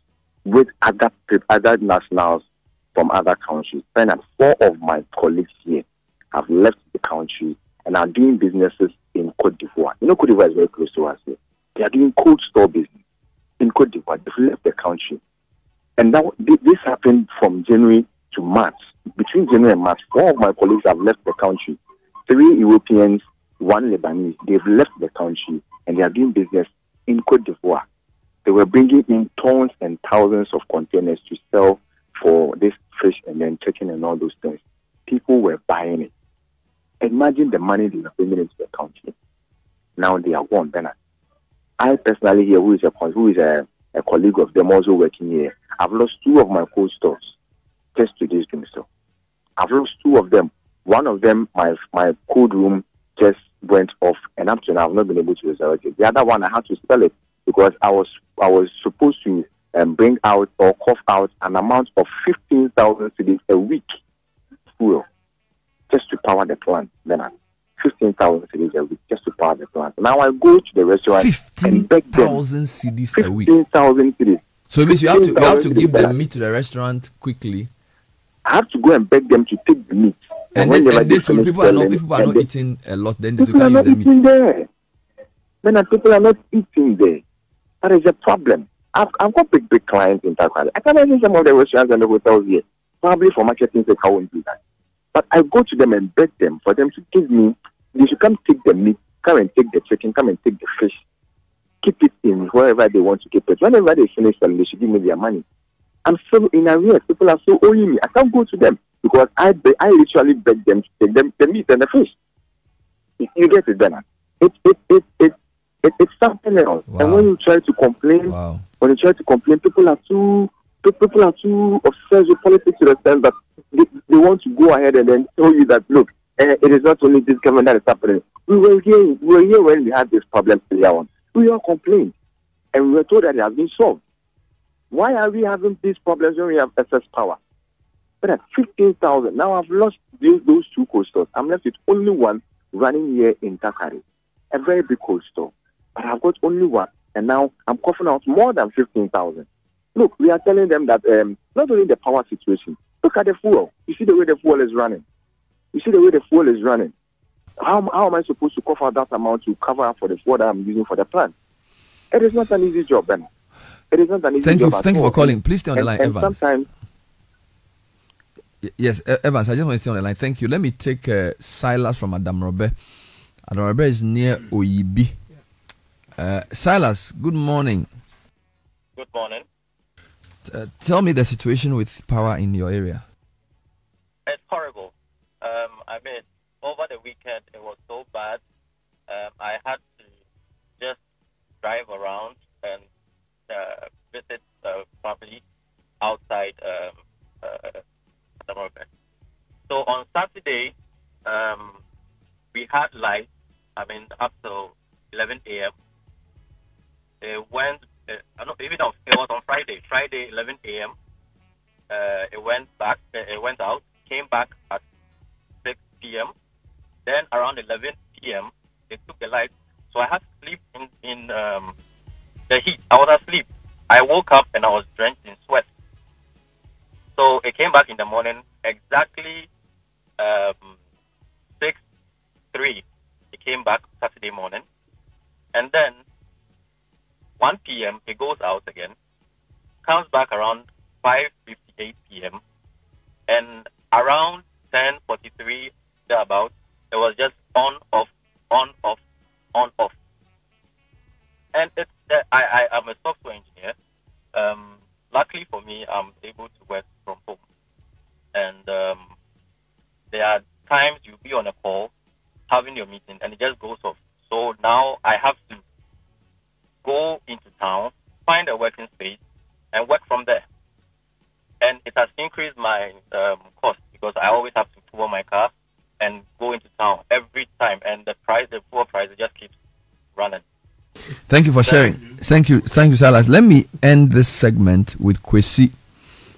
with other nationals from other countries. Bernard, 4 of my colleagues here have left the country and are doing businesses in Côte d'Ivoire. Côte d'Ivoire is very close to us here. They are doing cold store business in Côte d'Ivoire. They've left the country. And now this happened from January to March. Between January and March, 4 of my colleagues have left the country. 3 Europeans, 1 Lebanese. They've left the country and they are doing business in Côte d'Ivoire. They were bringing in tons and thousands of containers to sell for this fish and then chicken and all those things. People were buying it. Imagine the money they were bringing into the country. Now they are gone, Bernard. I personally here, who is a colleague of them also working here, I've lost 2 of my cold stores just to this dumsor. I've lost 2 of them. One of them, my cold room just went off, and up to now I've not been able to resurrect it. The other one, I had to sell it because I was supposed to bring out or cough out an amount of 15,000 cedis a week fuel just to power the plant. Then 15,000 cedis a week just to power the plant. Now I go to the restaurant and beg them 15,000 cedis a week. 15,000 cedis. So it means you have to give the meat to the restaurant quickly. I have to go and beg them to take the meat. And then people are not eating a lot. Then people are not eating there. Then people are not eating there. That is a problem. I've got big clients in Takrady. I can imagine some of the restaurants and the hotels here. Probably for marketing sake, I won't do that. But I go to them and beg them for them to give me. They should come take the meat, come and take the chicken, come and take the fish, keep it in wherever they want to keep it. Whenever they finish selling, they should give me their money. I'm still in arrears. People are still owing me. I can't go to them because I literally beg them to take them the meat and the fish. You get it, Bernard. It's It's something else. Wow. And when you try to complain, people are too obsessed with politics to the sense that they want to go ahead and then tell you that, look, it is not only this government that is happening. We were here when we had this problem earlier on. We all complained, and we were told that it has been solved. Why are we having these problems when we have excess power? But at 15,000, now I've lost those two cold stores. I'm left with only one running here in Takari, a very big cold store. But I've got only one, and now I'm coughing out more than 15,000. Look, we are telling them that not only the power situation, look at the fuel. You see the way the fuel is running. How am I supposed to cough out that amount to cover up for the fuel that I'm using for the plant? It is not an easy job, Ben. It is not an easy job. Thank you for calling. Please stay on the line, and Evans. Sometimes, yes, Evans, I just want to stay on the line. Thank you. Let me take Silas from Adam Robert. Adam Robert is near Oyibi. Silas, good morning. Good morning. Tell me the situation with power in your area. It's horrible. I mean, over the weekend, it was so bad. I had to just drive around and visit family outside America. So on Saturday, we had light, up till 11 a.m. It went, it was on Friday, 11 a.m. It went out, came back at 6 p.m. Then around 11 p.m., they took the light. So I had to sleep in the heat. I was asleep. I woke up and I was drenched in sweat. So it came back in the morning, exactly 6:03. It came back Saturday morning. And then 1 p.m., it goes out again, comes back around 5:58 p.m. And around 10:43, thereabout, it was just on, off, on, off, on, off. And it's I am a software engineer. Luckily for me, I'm able to work from home. And there are times you'll be on a call, having your meeting, and it just goes off. So now I have to go into town, find a working space, and work from there. And it has increased my cost because I always have to pull my car and go into town every time. And the fuel price, it just keeps running. Thank you for sharing. Thank you, Silas. Let me end this segment with Kwesi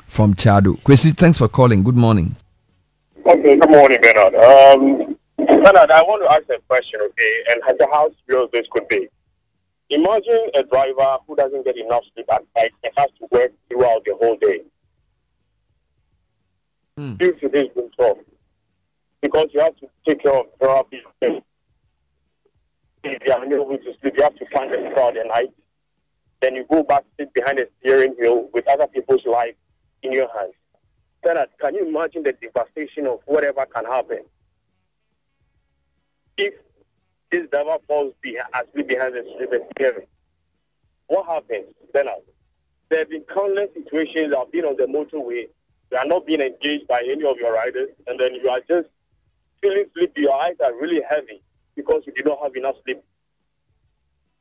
from Chado. Kwesi, thanks for calling. Good morning. Okay, good morning, Bernard. Bernard, I want to ask a question, okay, and how serious this could be. Imagine a driver who doesn't get enough sleep at night and has to work throughout the whole day. Due to this being solved. Because you have to take care of therapy. If you are unable to sleep, you have to find a crowd at night. Then you go back, sit behind a steering wheel with other people's life in your hands. Bernard, can you imagine the devastation of whatever can happen? If this driver falls asleep behind the steering, what happens, Bernard? There have been countless situations that have been on the motorway. You are not being engaged by any of your riders, and then you are just feeling sleepy. Your eyes are really heavy because you did not have enough sleep.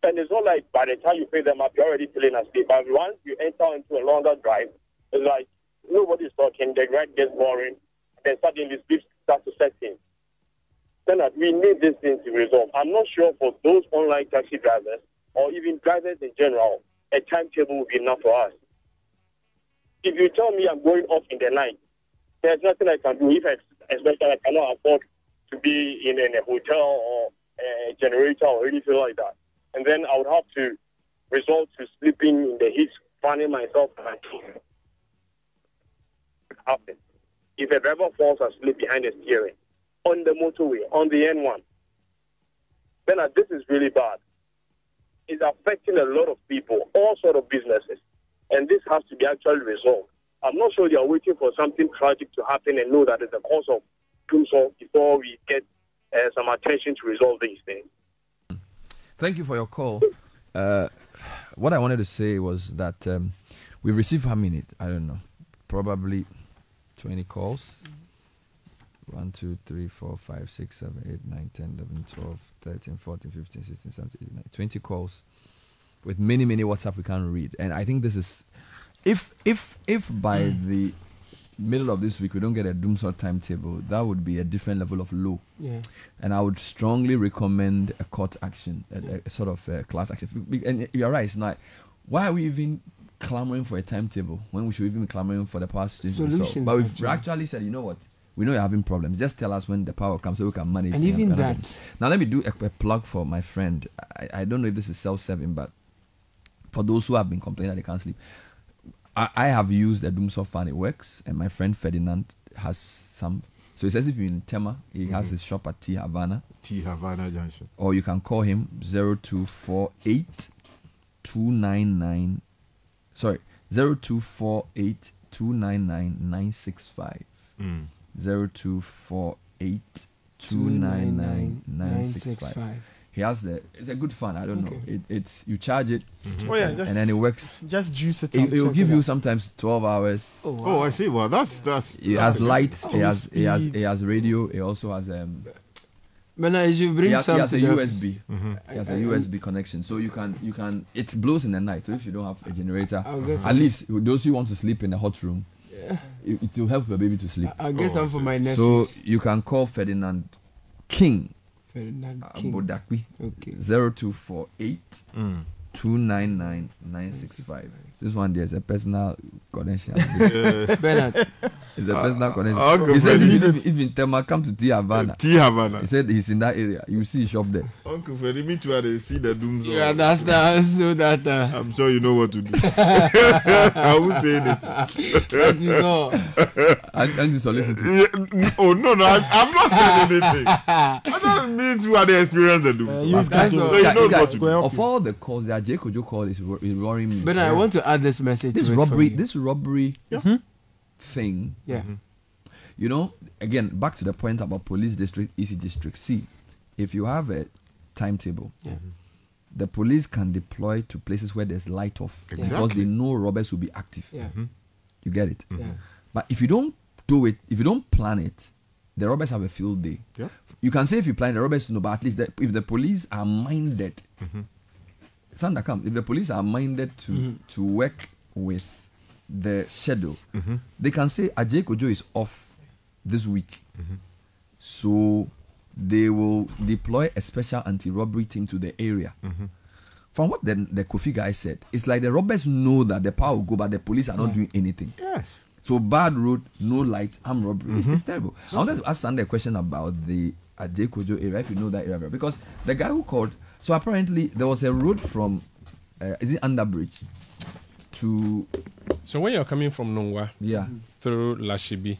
And it's not like by the time you pay them up, you're already feeling asleep. But once you enter into a longer drive, it's like nobody's talking, the ride gets boring, and then suddenly sleep starts to set in. Then we need this thing to resolve. I'm not sure for those online taxi drivers or even drivers in general, a timetable will be enough for us. If you tell me I'm going off in the night, there's nothing I can do. Especially I cannot afford to be in a hotel or a generator or anything like that. And then I would have to resort to sleeping in the heat, fanning myself. Happen. If a driver falls asleep behind the steering on the motorway, on the N1, then this is really bad. It's affecting a lot of people, all sort of businesses. And this has to be actually resolved. I'm not sure they are waiting for something tragic to happen and know that it's the cause of dumsor before we get some attention to resolve these things. Thank you for your call. What I wanted to say was that we received, I don't know, probably 20 calls 1, 2, 3, 4, 5, 6, 7, 8, 9, 10, 11, 12, 13, 14, 15, 16, 17, 18, 19, 20 calls with many WhatsApp we can't read. And I think this is, if by the middle of this week we don't get a dumsor timetable, that would be a different level of low. Yeah. And I would strongly recommend a court action, a sort of class action. And you're right, it's not, why are we even clamoring for a timetable when we should even be clamoring for the power situation to resolve? But we've actually said, you know what, we know you're having problems, just tell us when the power comes so we can manage. And even that. Now let me do a plug for my friend. I don't know if this is self-serving, but for those who have been complaining that they can't sleep, I have used the dumsor fan, it works, and my friend Ferdinand has some. So he says if you're in Tema, he has his shop at T Havana Junction, or you can call him 0248 299 sorry 0248 299 965 0248 299 965. He has it's a good fan. I don't know. It's you charge it, and then it works. Just juice it. It will give you sometimes 12 hours. Oh, wow. I see. Well, that's. It has lights. He has radio. It also has But now you bring he has a USB. He has a Mm-hmm. USB connection, so you can. It blows in the night. So if you don't have a generator, guess at least those who want to sleep in a hot room, it will help your baby to sleep. I guess I'm for my nephews. So you can call Ferdinand King. Bodakwi. Okay. 0248 299 965. This one there's a personal connection. Bernard. It's a personal connection. Uncle He says Freddy. if in Tema, come to T Havana. T Havana. He said he's in that area. You see his shop there. Uncle Freddy, me too. I see the dumsor. You understand? So that I'm sure you know what to do. I will say it. That is all. And you solicit it. Oh no, I'm not saying anything. I don't need to have the experience the dumsor. Of all the calls, that J Kojo call is worrying me. But I want to add this message. This robbery thing. Yeah. You know, again, back to the point about police district, EC district. See, if you have a timetable, the police can deploy to places where there's light off because they know robbers will be active. Yeah. You get it? Yeah. But if you don't do it, if you don't plan it, the robbers have a field day. Yeah. You can say if you plan, the robbers know, but at least if the police are minded, if the police are minded to work with the schedule, they can say Ajay Kojo is off this week. So they will deploy a special anti-robbery team to the area. From what the Kofi guy said, it's like the robbers know that the power will go, but the police are not doing anything. Yes. So bad road, no light, armed robbery. It's terrible. I wanted to ask Sandy a question about the Ajay Kojo area, if you know that area, because the guy who called, so apparently there was a road from, is it Underbridge to... So when you're coming from Nongwa through Lashibi,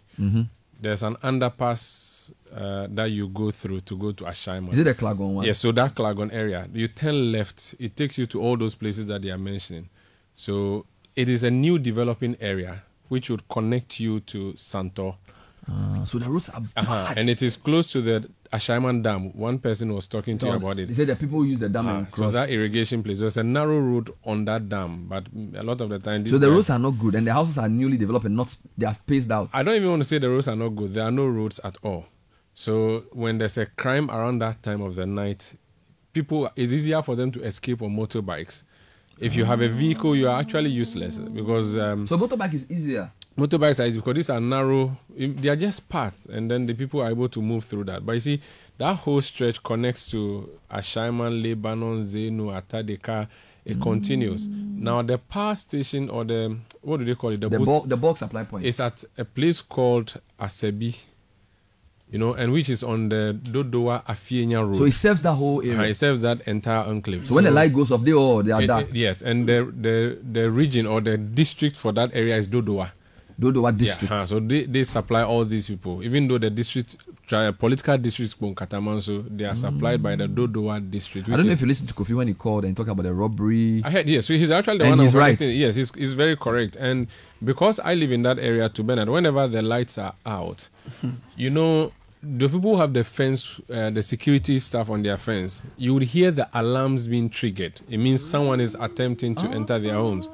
there's an underpass that you go through to go to Ashaiman. Is it the Klagon one? Yeah, so that Klagon area, you turn left, it takes you to all those places that they are mentioning. So it is a new developing area which would connect you to Santor. So the roads are bad. And it is close to the Ashaiman Dam. One person was talking to you about it. He said that people use the dam and cross. So that irrigation place, there's a narrow road on that dam, but a lot of the time... So the roads are not good, and the houses are newly developed and they are spaced out. I don't even want to say the roads are not good. There are no roads at all. So when there's a crime around that time of the night, it's easier for them to escape on motorbikes. If you have a vehicle, you are actually useless because... so motorbike is easier? Motorbikes are easy because these are narrow. They are just paths, and then the people are able to move through that. But you see, that whole stretch connects to Ashaiman, Lebanon, Zenu, Atadeka. It continues. Now, the power station or the, what do they call it? The bulk supply point. It's at a place called Asebi. You know, and which is on the Dodowa Afienya Road. So it serves that whole area. It serves that entire enclave. So when the light goes off, they are dark. Yes, and the region or the district for that area is Dodowa. Dodowa district. Yeah, so they supply all these people. Even though the district, political district is Kataman, so they are supplied by the Dodowa district. I don't know if you listen to Kofi when he called and talked about the robbery. I heard, yes. So he's actually the and one. He's right. Yes, he's very correct. And because I live in that area to Bernard, whenever the lights are out, you know, the people who have the fence, the security staff on their fence, you would hear the alarms being triggered. It means someone is attempting to enter their homes.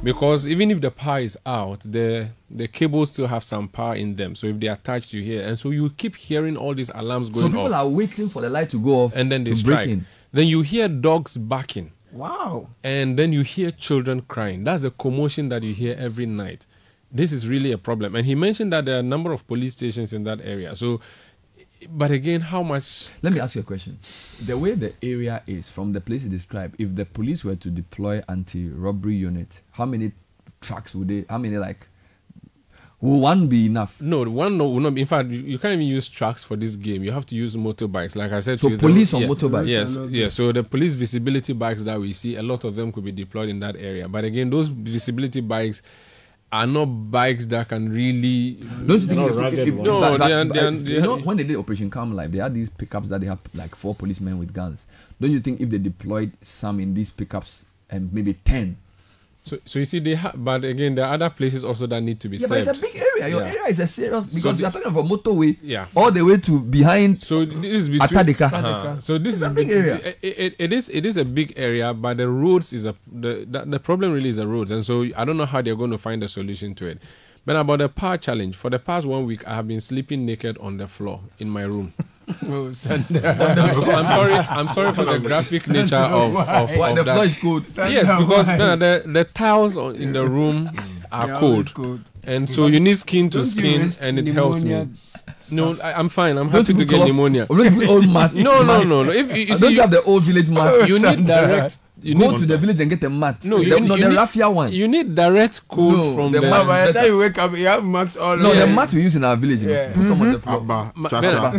Because even if the power is out, the cables still have some power in them. So if they are touched, you hear. And so you keep hearing all these alarms going off. So people are waiting for the light to go off and then they to strike. break in. Then you hear dogs barking. Wow. And then you hear children crying. That's a commotion that you hear every night. This is really a problem. And he mentioned that there are a number of police stations in that area. So, but again, how much? Let me ask you a question. The way the area is, from the place you described, if the police were to deploy anti-robbery unit, how many trucks would they, will one be enough? No, one will not be. In fact, you can't even use trucks for this game. You have to use motorbikes. Like I said so to you. Police on motorbikes? Yes, yes. So the police visibility bikes that we see, a lot of them could be deployed in that area. But again, those visibility bikes are not bikes that can really. Don't you think? No, when they did Operation Calm Life, they had these pickups that they have like 4 policemen with guns. Don't you think if they deployed some in these pickups and maybe 10? So you see, but again, there are other places also that need to be served. But it's a big area. Your area is a serious, because we are talking about motorway, all the way to behind. So this is Atadeka. So this is a big area. It is a big area, but the roads is the problem really is the roads, and so I don't know how they're going to find a solution to it. But about the power challenge, for the past 1 week, I have been sleeping naked on the floor in my room. Oh, I'm sorry for the graphic nature of the that. floor is cold. Yes, because the tiles in the room are cold. And so you need skin to skin, and it helps me. No, I'm fine. I'm happy to get pneumonia. Old mat. No. If don't you have the old village mat? You need direct. Go to the village and get a mat. No, the raffia one. You need direct cold from the mat. By the time you wake up, you have marks all over. No, the mat we use in our village. Put some on the floor.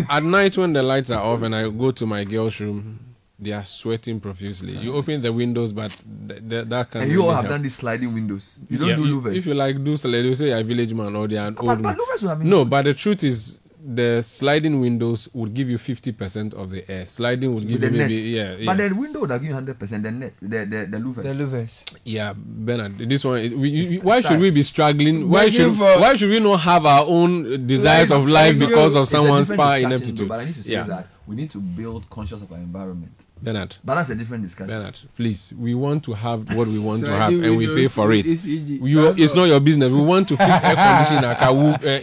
At night when the lights are off and I go to my girl's room, they are sweating profusely. You open the windows, but that can. And you all have done these sliding windows. You don't do louvers. If you like do sliding, you say you're a village man or they are an old. But louvers will have been. No, but the truth is, the sliding windows would give you 50% of the air. Sliding would give you maybe net. But the window would give you 100%. The net, the louvers. The louvers. Yeah, Bernard. This one. Why should we be struggling? Why should we not have our own desires of life because of someone's power ineptitude? But I need to say that we need to build conscious of our environment. Bernard. But that's a different discussion. Bernard, please. We want to have what we want to have, and we pay for it. It's not your business. We want to fix air conditioning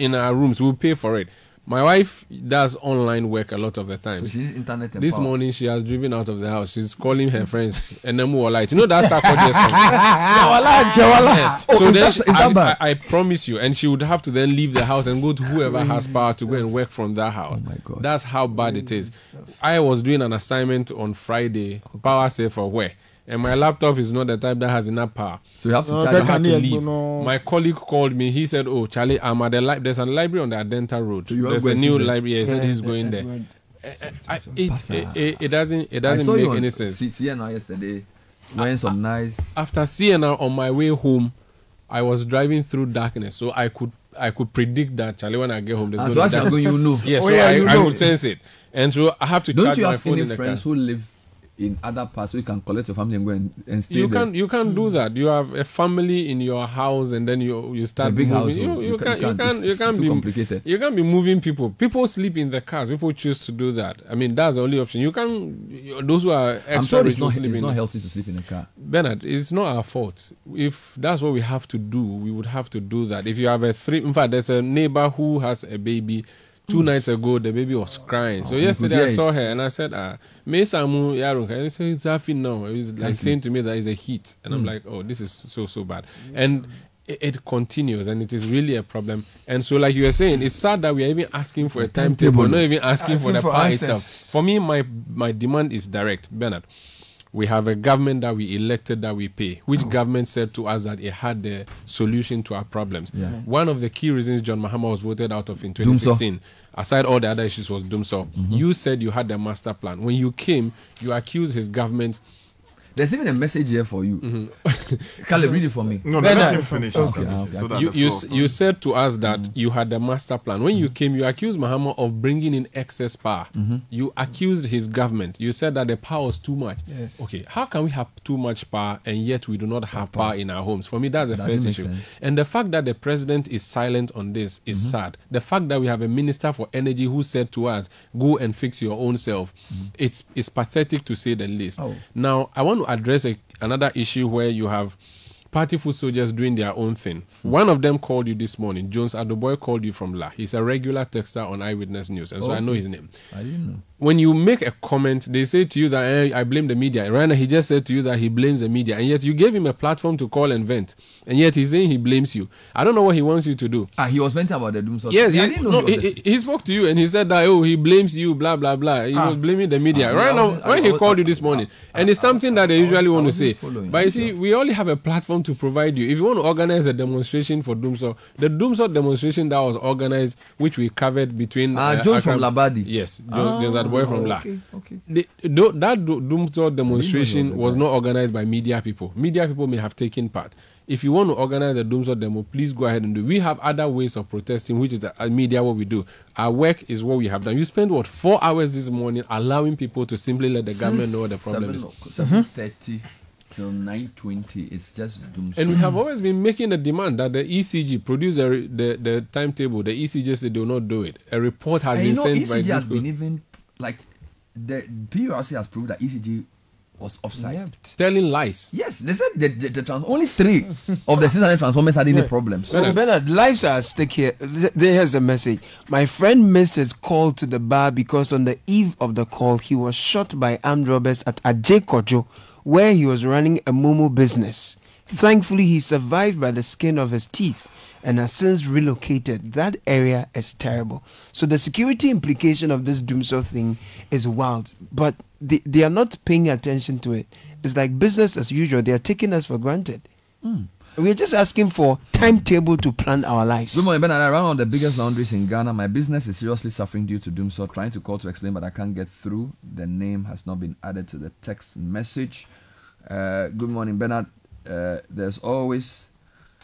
in our rooms. We'll pay for it. My wife does online work a lot of the time. So she's internet empowered. This morning she has driven out of the house. She's calling her friends and then more light. You know that's song. So then I promise you, and she would have to then leave the house and go to whoever has power to go and work from that house. Oh my God. That's how bad it is. I was doing an assignment on Friday, power save for where? And my laptop is not the type that has enough power. So you have to charge. I have to leave. My colleague called me. He said, "Oh, Charlie, I'm at the there's a library on the Adenta Road. So there's a new library." He said he's going there. It doesn't make any sense. CNR yesterday, wearing some nice. After CNR on my way home, I was driving through darkness, so I could predict that Charlie, when I get home, there's going to be you know. Yes, I would sense it, and so I have to charge my phone in the car. Don't you have any friends who live in other parts so you can collect your family and go and stay there? You can't do that. You have a family in your house and then you start big moving. House, you can't be complicated. You can't be moving people. People sleep in the cars. People choose to do that. I mean, that's the only option. You can. Those who are extra. I'm sure it's not healthy to sleep in a car. Bernard, it's not our fault. If that's what we have to do, we would have to do that. If you have in fact, there's a neighbor who has a baby. 2 nights ago, the baby was crying. So yesterday I saw her and I said, Mesamu Yarun. And he said, it's happening now. He's like saying to me that it's a heat. And I'm like, oh, this is so bad. And it continues and it is really a problem. And so, like you were saying, it's sad that we are even asking for a timetable, not even asking for the power itself. For me, my demand is direct. Bernard, we have a government that we elected that we pay, which government said to us that it had the solution to our problems. Yeah. One of the key reasons John Mahama was voted out of in 2016, aside all the other issues, was dumsor. You said you had the master plan. When you came, you accused his government. There's even a message here for you. Caleb, read it for me. No, let him finish. You said to us that you had the master plan. When you came, you accused Mahama of bringing in excess power. You accused his government. You said that the power was too much. Yes. Okay, how can we have too much power and yet we do not have power in our homes? For me, that's the first issue. And the fact that the president is silent on this is sad. The fact that we have a minister for energy who said to us, go and fix your own self, it's pathetic to say the least. Now, I want to address another issue where you have party foot soldiers doing their own thing. One of them called you this morning. Jones Adoboy called you from La. He's a regular texter on Eyewitness News, and so I know his name. I didn't know. When you make a comment, they say to you that I blame the media. Right now, he just said to you that he blames the media, and yet you gave him a platform to call and vent, and yet he's saying he blames you. I don't know what he wants you to do. He was venting about the dumsor. Yes, he spoke to you, and he said that he blames you, blah blah blah. He was blaming the media. Right now, when he called you this morning, and it's something that they usually want to say. But you see, we only have a platform to provide you. If you want to organize a demonstration for dumsor, the dumsor demonstration that was organized, which we covered between Jones from Labadi. Yes, Jones Adoboy from La. Okay. That dumsor demonstration was not organized by media people. Media people may have taken part. If you want to organize a dumsor demo, please go ahead and do it. We have other ways of protesting, which is the media, what we do. Our work is what we have done. You spent 4 hours this morning allowing people to simply let the government know what the problem is. 7:30 till 9:20. It's just dumsor. And we have always been making a demand that the ECG produce the timetable. The ECG said they will not do it. A report has been sent by ECG has been even like the PRC has proved that ECG was offside. Yeah, telling lies. Yes, they said only 3 of the 600 transformers had any problems. So Bernard, lives are at stake here. There's a message. My friend missed his call to the bar because on the eve of the call, he was shot by armed robbers at Ajekojo, where he was running a momo business. Thankfully, he survived by the skin of his teeth and has since relocated. That area is terrible. So the security implication of this dumsor thing is wild, but they are not paying attention to it. It's like business as usual. They are taking us for granted. We're just asking for timetable to plan our lives. Good morning, Ben. I run one of the biggest laundries in Ghana. My business is seriously suffering due to dumsor. Trying to call to explain, but I can't get through. The name has not been added to the text message. Good morning, Bernard.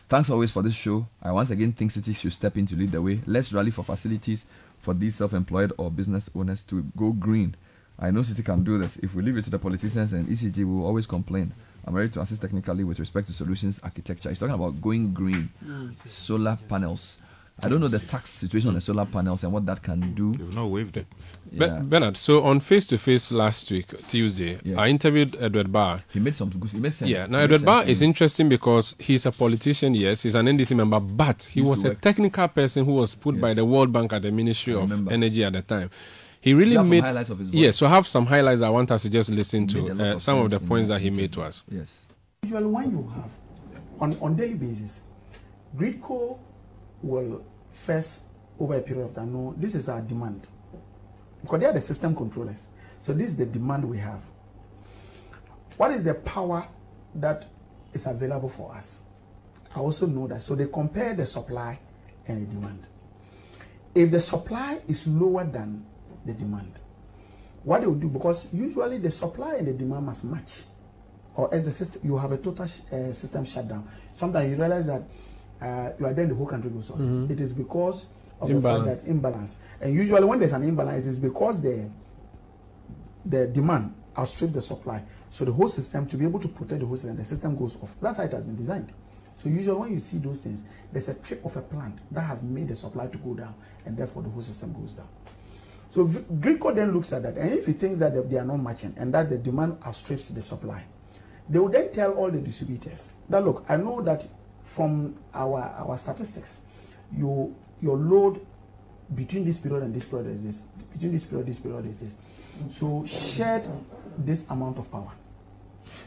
Thanks always for this show. I once again think Citi should step in to lead the way. Let's rally for facilities for these self-employed or business owners to go green. I know Citi can do this. If we leave it to the politicians and ECG, will always complain. I'm ready to assist technically with respect to solutions architecture. He's talking about going green, solar panels. I don't know the tax situation on the solar panels and what that can do. You've not waived it. Yeah. Bernard, so on face-to-face last week, Tuesday, yes, I interviewed Edward Barr. He made sense. Yeah, now Edward Barr is interesting because he's a politician, yes, he's an NDC member, but he was a technical person who was put by the World Bank at the Ministry of Energy at the time. He really made highlights of his voice. Yes, so I have some highlights I want us to just listen to some of the points that he made to us. Yes. Usually when you have, on daily basis, Gridco will first, over a period of time, know this is our demand. Because they are the system controllers. So this is the demand we have. What is the power that is available for us? I also know that. So they compare the supply and the demand. If the supply is lower than the demand, what they will do, because usually the supply and the demand must match, or as the system, you have a total system shutdown. Sometimes you realize that you are then the whole country goes off. It is because of the fact that imbalance. And usually when there's an imbalance, it is because the demand outstrips the supply. So the whole system, to be able to protect the system goes off. That's how it has been designed. So usually when you see those things, there's a trip of a plant that has made the supply to go down, and therefore the whole system goes down. So Gridco then looks at that, and if he thinks that they are not matching and that the demand outstrips the supply, they will then tell all the distributors that, look, I know that from our statistics, your load between this period and this period is this, between this period is this. So shared this amount of power.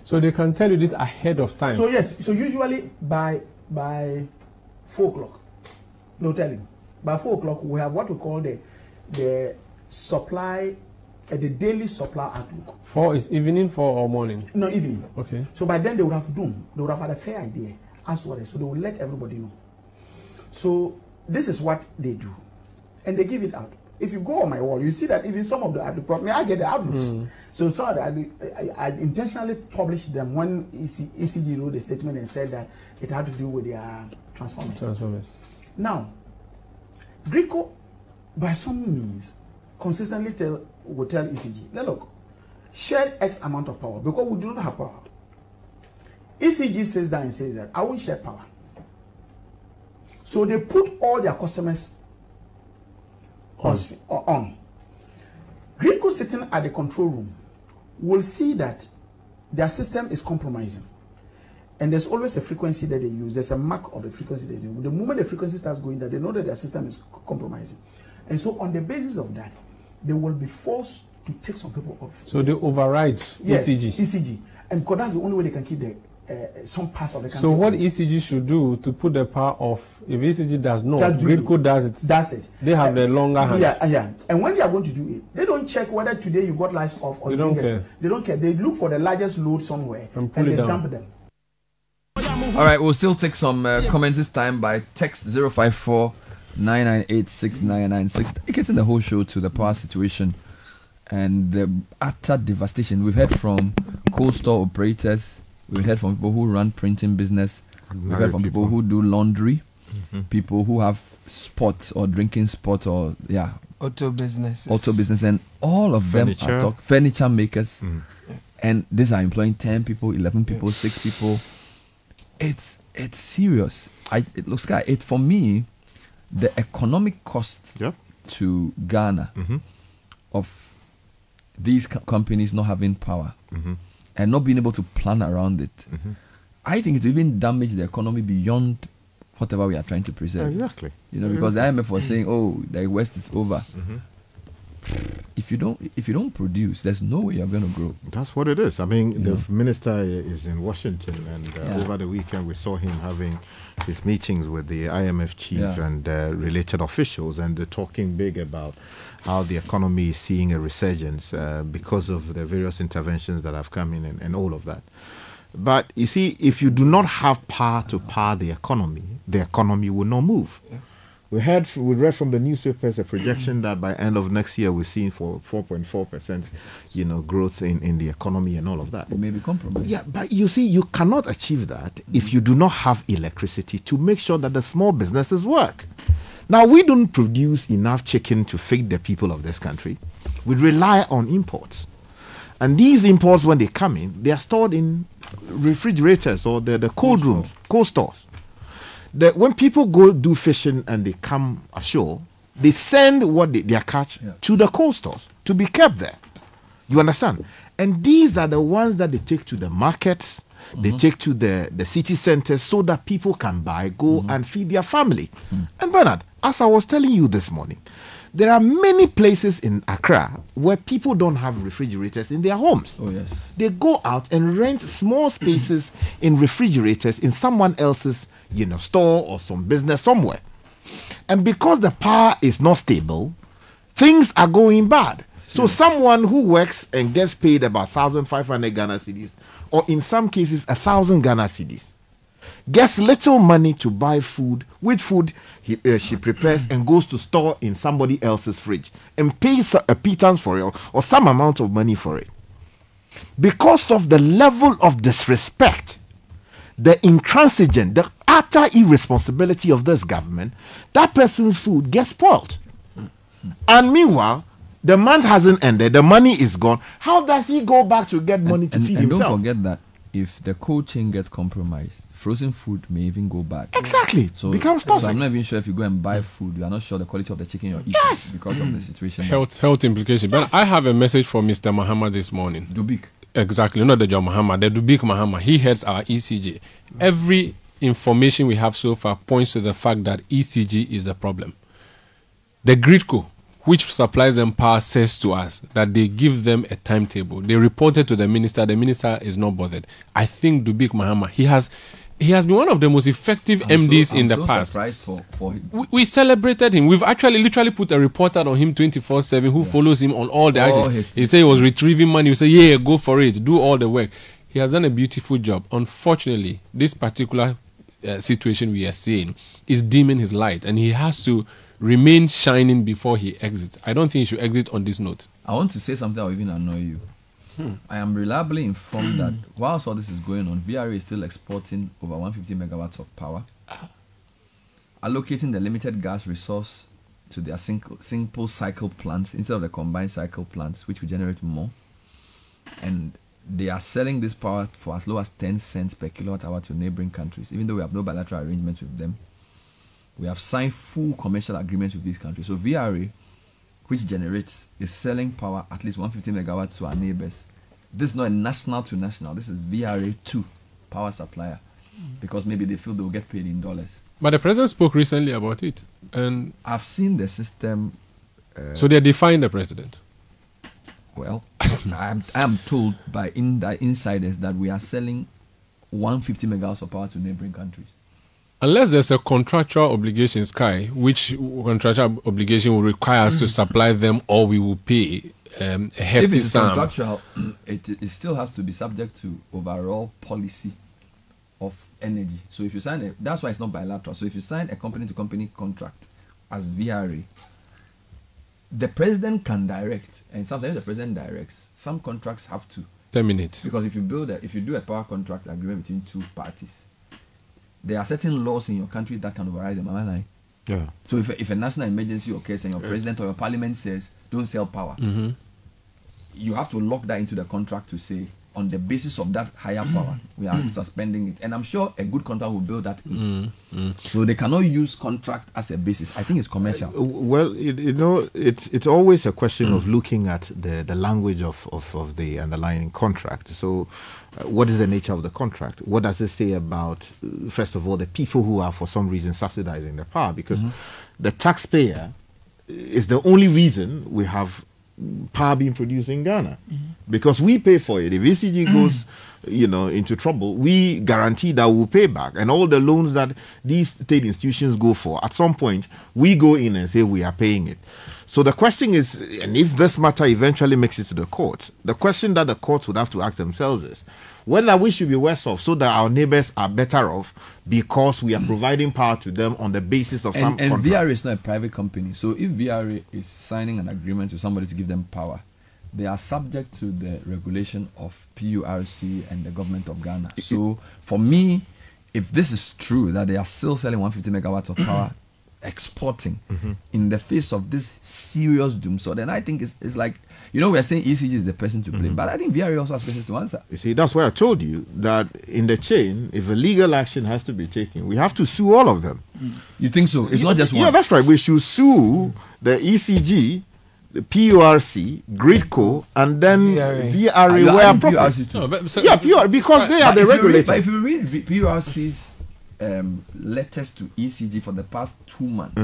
So they can tell you this ahead of time. So yes, so usually by 4 o'clock, they'll tell you. By 4 o'clock, we have what we call the supply, the daily supply outlook. 4 is evening, 4 or morning? No, evening. Okay. So by then they would have done, they would have had a fair idea as what it is. So they will let everybody know. So this is what they do, and they give it out. If you go on my wall, you see that even some of the outlook, I get the outlooks. So some of I intentionally published them when ECG wrote a statement and said that it had to do with their transformers. Now, Gridco, by some means, consistently will tell ECG, look, share X amount of power because we do not have power. ECG says that and says that I won't share power. So they put all their customers on. Gridco sitting at the control room will see that their system is compromising. And there's always a frequency that they use. There's a mark of the frequency they do. The moment the frequency starts going down, they know that their system is compromising. And so on the basis of that, they will be forced to take some people off. So they override ECG. And because that's the only way they can keep the some parts of the country. So what ECG should do to put the power off, if ECG does not, Gridco does it. That's it. They have the longer hand. Yeah. And when they are going to do it, they don't check whether today you got lights off or they don't care. They don't care. They look for the largest load somewhere and they dump them. All right, we'll still take some comments this time by text 054 998 6996. Dedicating the whole show to the power situation and the utter devastation. We've heard from cold store operators. We've heard from people who run printing business. We've heard from people who do laundry. People who have spots or drinking spots or auto business, and all of them are furniture makers. And these are employing 10 people, 11 people, 6 people. It's serious. It looks like it for me. The economic cost to Ghana of these companies not having power and not being able to plan around it, I think it will even damage the economy beyond whatever we are trying to preserve. Exactly. Because the IMF was saying, the West is over. If you don't produce, there's no way you're going to grow. That's what it is. I mean, the minister is in Washington, and over the weekend we saw him having his meetings with the IMF chief and related officials, and they're talking big about how the economy is seeing a resurgence because of the various interventions that have come in and all of that. But you see, if you do not have power to power the economy will not move. We read from the newspapers a projection that by end of next year we're seeing for 4.4%, growth in the economy and all of that. It may be compromised. Yeah, but you see, you cannot achieve that if you do not have electricity to make sure that the small businesses work. Now, we don't produce enough chicken to feed the people of this country. We rely on imports. And these imports, when they come in, they are stored in refrigerators or the cold rooms, cold stores. When people go do fishing and they come ashore, they send their catch to the cold stores to be kept there. You understand? And these are the ones that they take to the markets, they take to the city centers so that people can go and feed their family. And Bernard, as I was telling you this morning, there are many places in Accra where people don't have refrigerators in their homes. Oh, yes. They go out and rent small spaces in refrigerators in someone else's store or some business somewhere. And because the power is not stable, things are going bad. So someone who works and gets paid about 1,500 Ghana cedis, or in some cases 1,000 Ghana cedis, gets little money to buy food, which food she prepares and goes to store in somebody else's fridge and pays a pittance for it or some amount of money for it. Because of the level of disrespect, the intransigent, the utter irresponsibility of this government, that person's food gets spoiled. And meanwhile, the month hasn't ended, the money is gone. How does he go back to get money to feed himself? Don't forget that if the cold chain gets compromised, frozen food may even go bad. Exactly. So becomes toxic. So I'm not even sure if you go and buy food, you are not sure the quality of the chicken you're eating because of the situation. Health implication. But I have a message for Mr. Mahama this morning. Dubik. Exactly, not the John Mahama, the Dubik Mahama. He heads our ECG. Every information we have so far points to the fact that ECG is a problem. The Gridco, which supplies them power, says to us that they give them a timetable. They reported to the minister. The minister is not bothered. I think Dubik Mahama, he has been one of the most effective MDs in the past. Surprised for him. We celebrated him. We've actually literally put a reporter on him 24/7 who follows him on all the actions. He said he was retrieving money. We say, yeah, go for it. Do all the work. He has done a beautiful job. Unfortunately, this particular situation we are seeing is dimming his light, and he has to remain shining before he exits. I don't think he should exit on this note. I want to say something that will even annoy you. I am reliably informed that whilst all this is going on, VRA is still exporting over 150 megawatts of power, allocating the limited gas resource to their simple cycle plants instead of the combined cycle plants, which will generate more. And they are selling this power for as low as 10 cents per kilowatt hour to neighboring countries, even though we have no bilateral arrangements with them. We have signed full commercial agreements with these countries. So VRA, which generates, is selling power at least 150 megawatts to our neighbors. This is not a national to national. This is VRA 2 power supplier because maybe they feel they'll get paid in dollars. But the president spoke recently about it, and I've seen the system. So they define the president. Well, I'm told by insiders that we are selling 150 megawatts of power to neighboring countries. Unless there's a contractual obligation, Sky, which contractual obligation will require us to supply them, or we will pay a hefty if it's sum. Contractual, it still has to be subject to overall policy of energy. So if you sign that's why it's not bilateral. So if you sign a company-to-company contract as VRA, the president can direct, and sometimes the president directs. Some contracts have to terminate because if you do a power contract agreement between two parties, there are certain laws in your country that can override them. Am I lying? Yeah. So if a national emergency occurs and your president or your parliament says don't sell power, you have to lock that into the contract to say on the basis of that higher power we are suspending it. And I'm sure a good contract will build that in. So they cannot use contract as a basis. I think it's commercial. Well, it's always a question of looking at the language of the underlying contract. So what is the nature of the contract? What does it say about, first of all, the people who are for some reason subsidizing the power? Because the taxpayer is the only reason we have power being produced in Ghana, because we pay for it. If ECG goes into trouble, we guarantee that we'll pay back, and all the loans that these state institutions go for, at some point we go in and say we are paying it. So the question is, and if this matter eventually makes it to the courts, the question that the courts would have to ask themselves is whether we should be worse off so that our neighbors are better off because we are providing power to them on the basis of some contract. And VRA is not a private company. So if VRA is signing an agreement with somebody to give them power, they are subject to the regulation of PURC and the government of Ghana. So for me, if this is true that they are still selling 150 megawatts of power, exporting in the face of this serious doom, so then I think it's like, we're saying ECG is the person to blame, but I think VRA also has questions to answer. You see, that's why I told you that in the chain, if a legal action has to be taken, we have to sue all of them. You think so? It's not just one? Yeah, that's right. We should sue the ECG, the PURC, Gridco, and then VRA where appropriate. No, but PURC, because they are the regulators. But if you read PURC's letters to ECG for the past 2 months,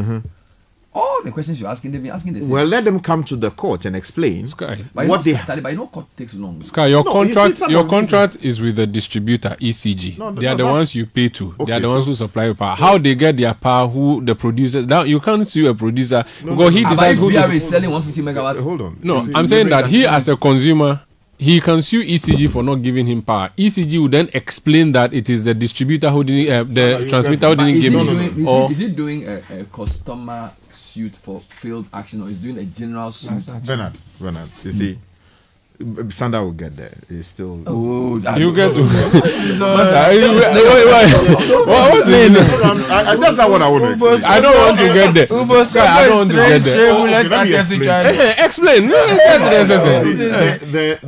all the questions you're asking, they've been asking the same. Well, let them come to the court and explain what they have. But court takes long. Sky, your contract is with the distributor, ECG. They are the ones you pay to. They are the ones who supply your power. How they get their power, who the producers. Now, you can't sue a producer because he decides who is selling 150 megawatts. Hold on. No, I'm saying that he, as a consumer, he can sue ECG for not giving him power. ECG would then explain that it is the distributor who didn't, the transmitter who didn't give him. Is he doing a customer suit for failed action, or is doing a general suit? Bernard, you see, Sandra will get there. He's still. You get to. That's not what I want to explain. I don't want to get there. I don't want to get there. Explain.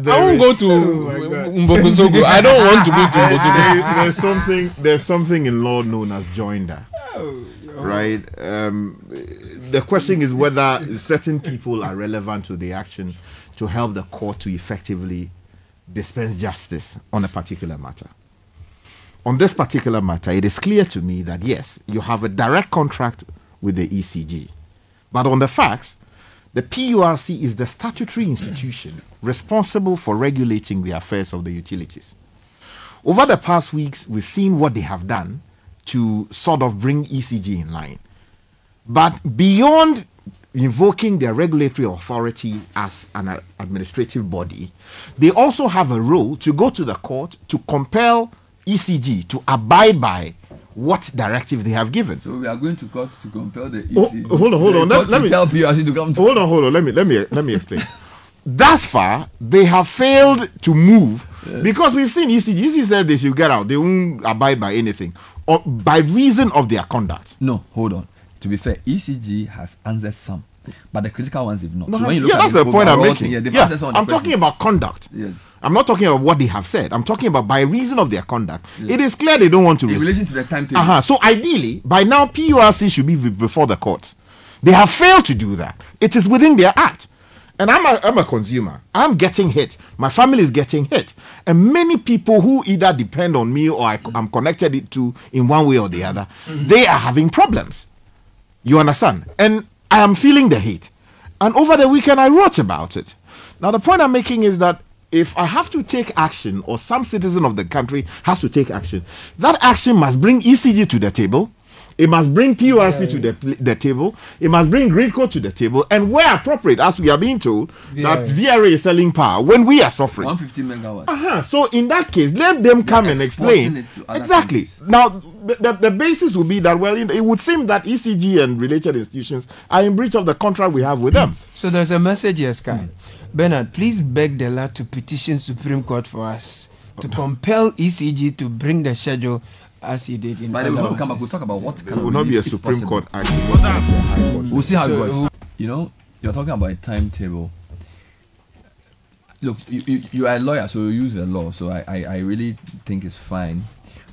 I won't go to Mbokosogo. I don't want to go to Mbokosogo. There's something in law known as joinder. Right? The question is whether certain people are relevant to the action to help the court to effectively dispense justice on a particular matter. On this particular matter, it is clear to me that yes, you have a direct contract with the ECG. But on the facts, the PURC is the statutory institution responsible for regulating the affairs of the utilities. Over the past weeks, we've seen what they have done to sort of bring ECG in line. But beyond invoking their regulatory authority as an administrative body, they also have a role to go to the court to compel ECG to abide by what directive they have given. So we are going to court to compel the ECG. Hold on. Let me tell PRC to come to hold on. Let me explain. Thus far, they have failed to move because we've seen ECG. ECG said they should get out. They won't abide by anything or by reason of their conduct. No, hold on. To be fair, ECG has answered some, but the critical ones they've not. No, so when you look at that's the point I'm making. I'm talking about conduct. Yes. I'm not talking about what they have said. I'm talking about by reason of their conduct. Yes. It is clear they don't want to. In relation to the timetable. So ideally, by now, PURC should be before the courts. They have failed to do that. It is within their act. And I'm a consumer. I'm getting hit. My family is getting hit. And many people who either depend on me or I'm connected to in one way or the other, they are having problems. You understand? And I am feeling the heat. And over the weekend, I wrote about it. Now, the point I'm making is that if I have to take action, or some citizen of the country has to take action, that action must bring ECG to the table. It must bring PURC to the table. It must bring Gridco to the table. And where appropriate, as we are being told, that VRA is selling power when we are suffering. 150 megawatts. So in that case, let them come and explain. Exactly. Countries. Now, the basis will be that, well, it would seem that ECG and related institutions are in breach of the contract we have with them. So there's a message here, Sky. Bernard, please beg the lad to petition Supreme Court for us to compel ECG to bring the schedule as he did in. By the way, when we come back, we'll talk about what kind of. It will not be a Supreme Court action. We'll see how it goes. You know, you're talking about a timetable. Look, you are a lawyer, so you use the law. So I really think it's fine,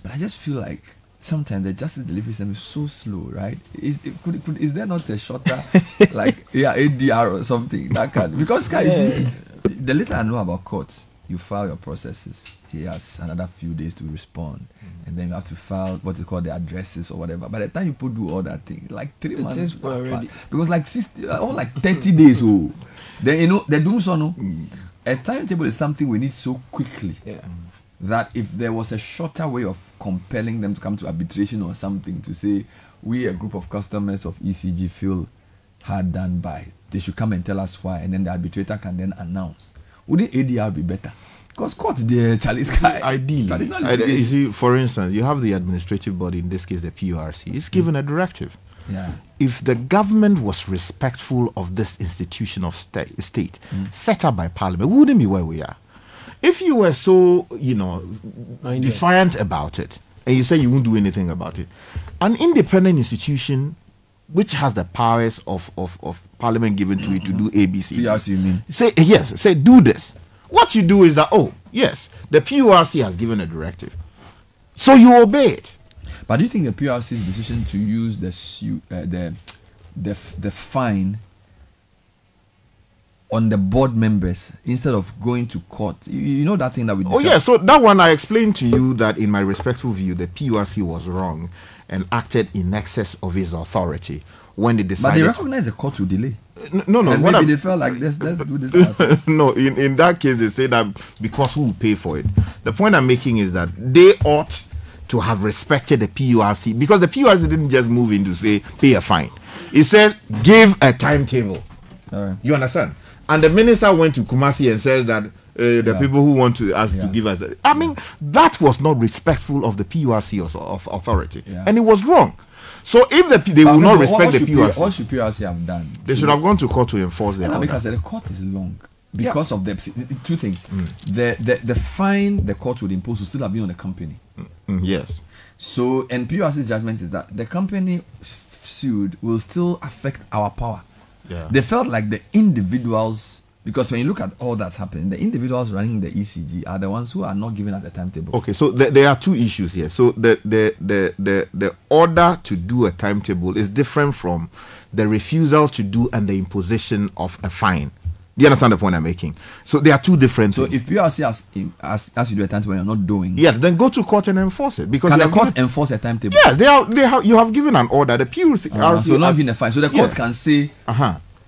but I just feel like sometimes the justice delivery system is so slow, right? Is there not a shorter, like ADR or something that can? Because you see, the little I know about courts, you file your processes. He has another few days to respond, and then you have to file what is called the addresses or whatever. By the time you do all that thing, like 3 months already. Because like 30 days. Oh, then you know the dumsor. A timetable is something we need so quickly that if there was a shorter way of compelling them to come to arbitration or something to say we a group of customers of ECG feel hard done by, they should come and tell us why, and then the arbitrator can then announce. Wouldn't ADR be better? Because court the Charlie Sky. Ideally, you see, for instance, you have the administrative body, in this case the PURC, it's given a directive. Yeah. If the government was respectful of this institution of state set up by Parliament, we wouldn't be where we are. If you were so, defiant about it, and you say you won't do anything about it, an independent institution which has the powers of Parliament given to it to do ABC. PURC, you mean? Say do this. What you do is that, the PURC has given a directive, so you obey it. But do you think the PURC's decision to use the fine on the board members instead of going to court, you know that thing that we discussed? So that one I explained to you that in my respectful view, the PURC was wrong and acted in excess of his authority when they decided. But they recognize the court will delay. No. And maybe they felt like let's do this ourselves. No, in that case they say that because who will pay for it. The point I'm making is that they ought to have respected the PURC, because the PURC didn't just move in to say pay a fine. It said give a timetable. You understand? And the minister went to Kumasi and said that the people who want to ask to give us, I mean, that was not respectful of the PURC of authority, and it was wrong. So if they will not respect the PURC, what should PURC have done? They should have gone to court to enforce their order. Because the court is long. Because of the two things, the fine the court would impose will still have been on the company. Yes. So, and PURC's judgment is that the company sued will still affect our power. Yeah. They felt like the individuals, because when you look at all that's happening, the individuals running the ECG are the ones who are not giving us a timetable. Okay, so there are two issues here. So the order to do a timetable is different from the refusal to do and the imposition of a fine. Do you understand the point I'm making? So there are two different things. So if PURC asks you to do a timetable and you're not doing, then go to court and enforce it. Because can the court enforce a timetable? Yes, you have given an order. The PURC so not giving a fine. So the court can say,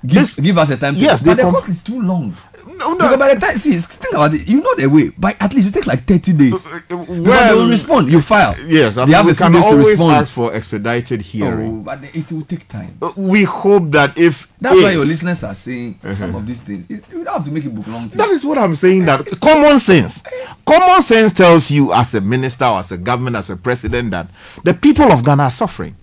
give us a timetable. Yes, but the court is too long. No. Because by the time, think about it, you know the way. But at least it takes like 30 days. Well, they will respond. You file. Yes, they have we a few can days to always respond. ask for expedited hearing. But it will take time. We hope that if that's why your listeners are saying some of these things, you don't have to make it book long. That is what I'm saying. That common sense tells you, as a minister, or as a government, as a president, that the people of Ghana are suffering.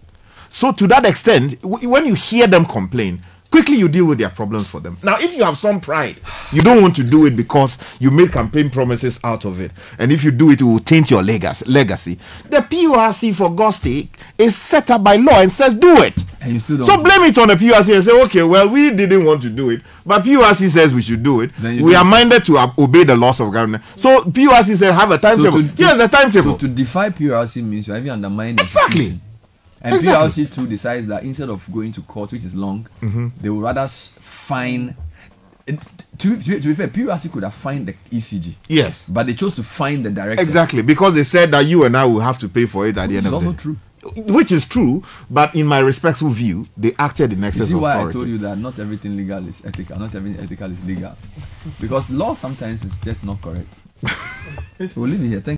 So to that extent, when you hear them complain, quickly you deal with their problems for them. Now, if you have some pride, you don't want to do it because you made campaign promises out of it, and if you do it, it will taint your legacy. The PURC, for God's sake, is set up by law and says do it. And you still don't. So blame it on the PURC and say, okay, well, we didn't want to do it, but PURC says we should do it. We are minded to obey the laws of government. So PURC says have a timetable. Yes, the timetable. So to defy PURC means you have undermined exactly. And PURC too decides that instead of going to court, which is long, they would rather fine To be fair, PURC could have fined the ECG. Yes. But they chose to fine the director. Exactly, because they said that you and I will have to pay for it at the end of the day. It's also true. Which is true, but in my respectful view, they acted in excess of authority. You see why I told you that not everything legal is ethical, not everything ethical is legal. Because law sometimes is just not correct. We'll leave it here. Thank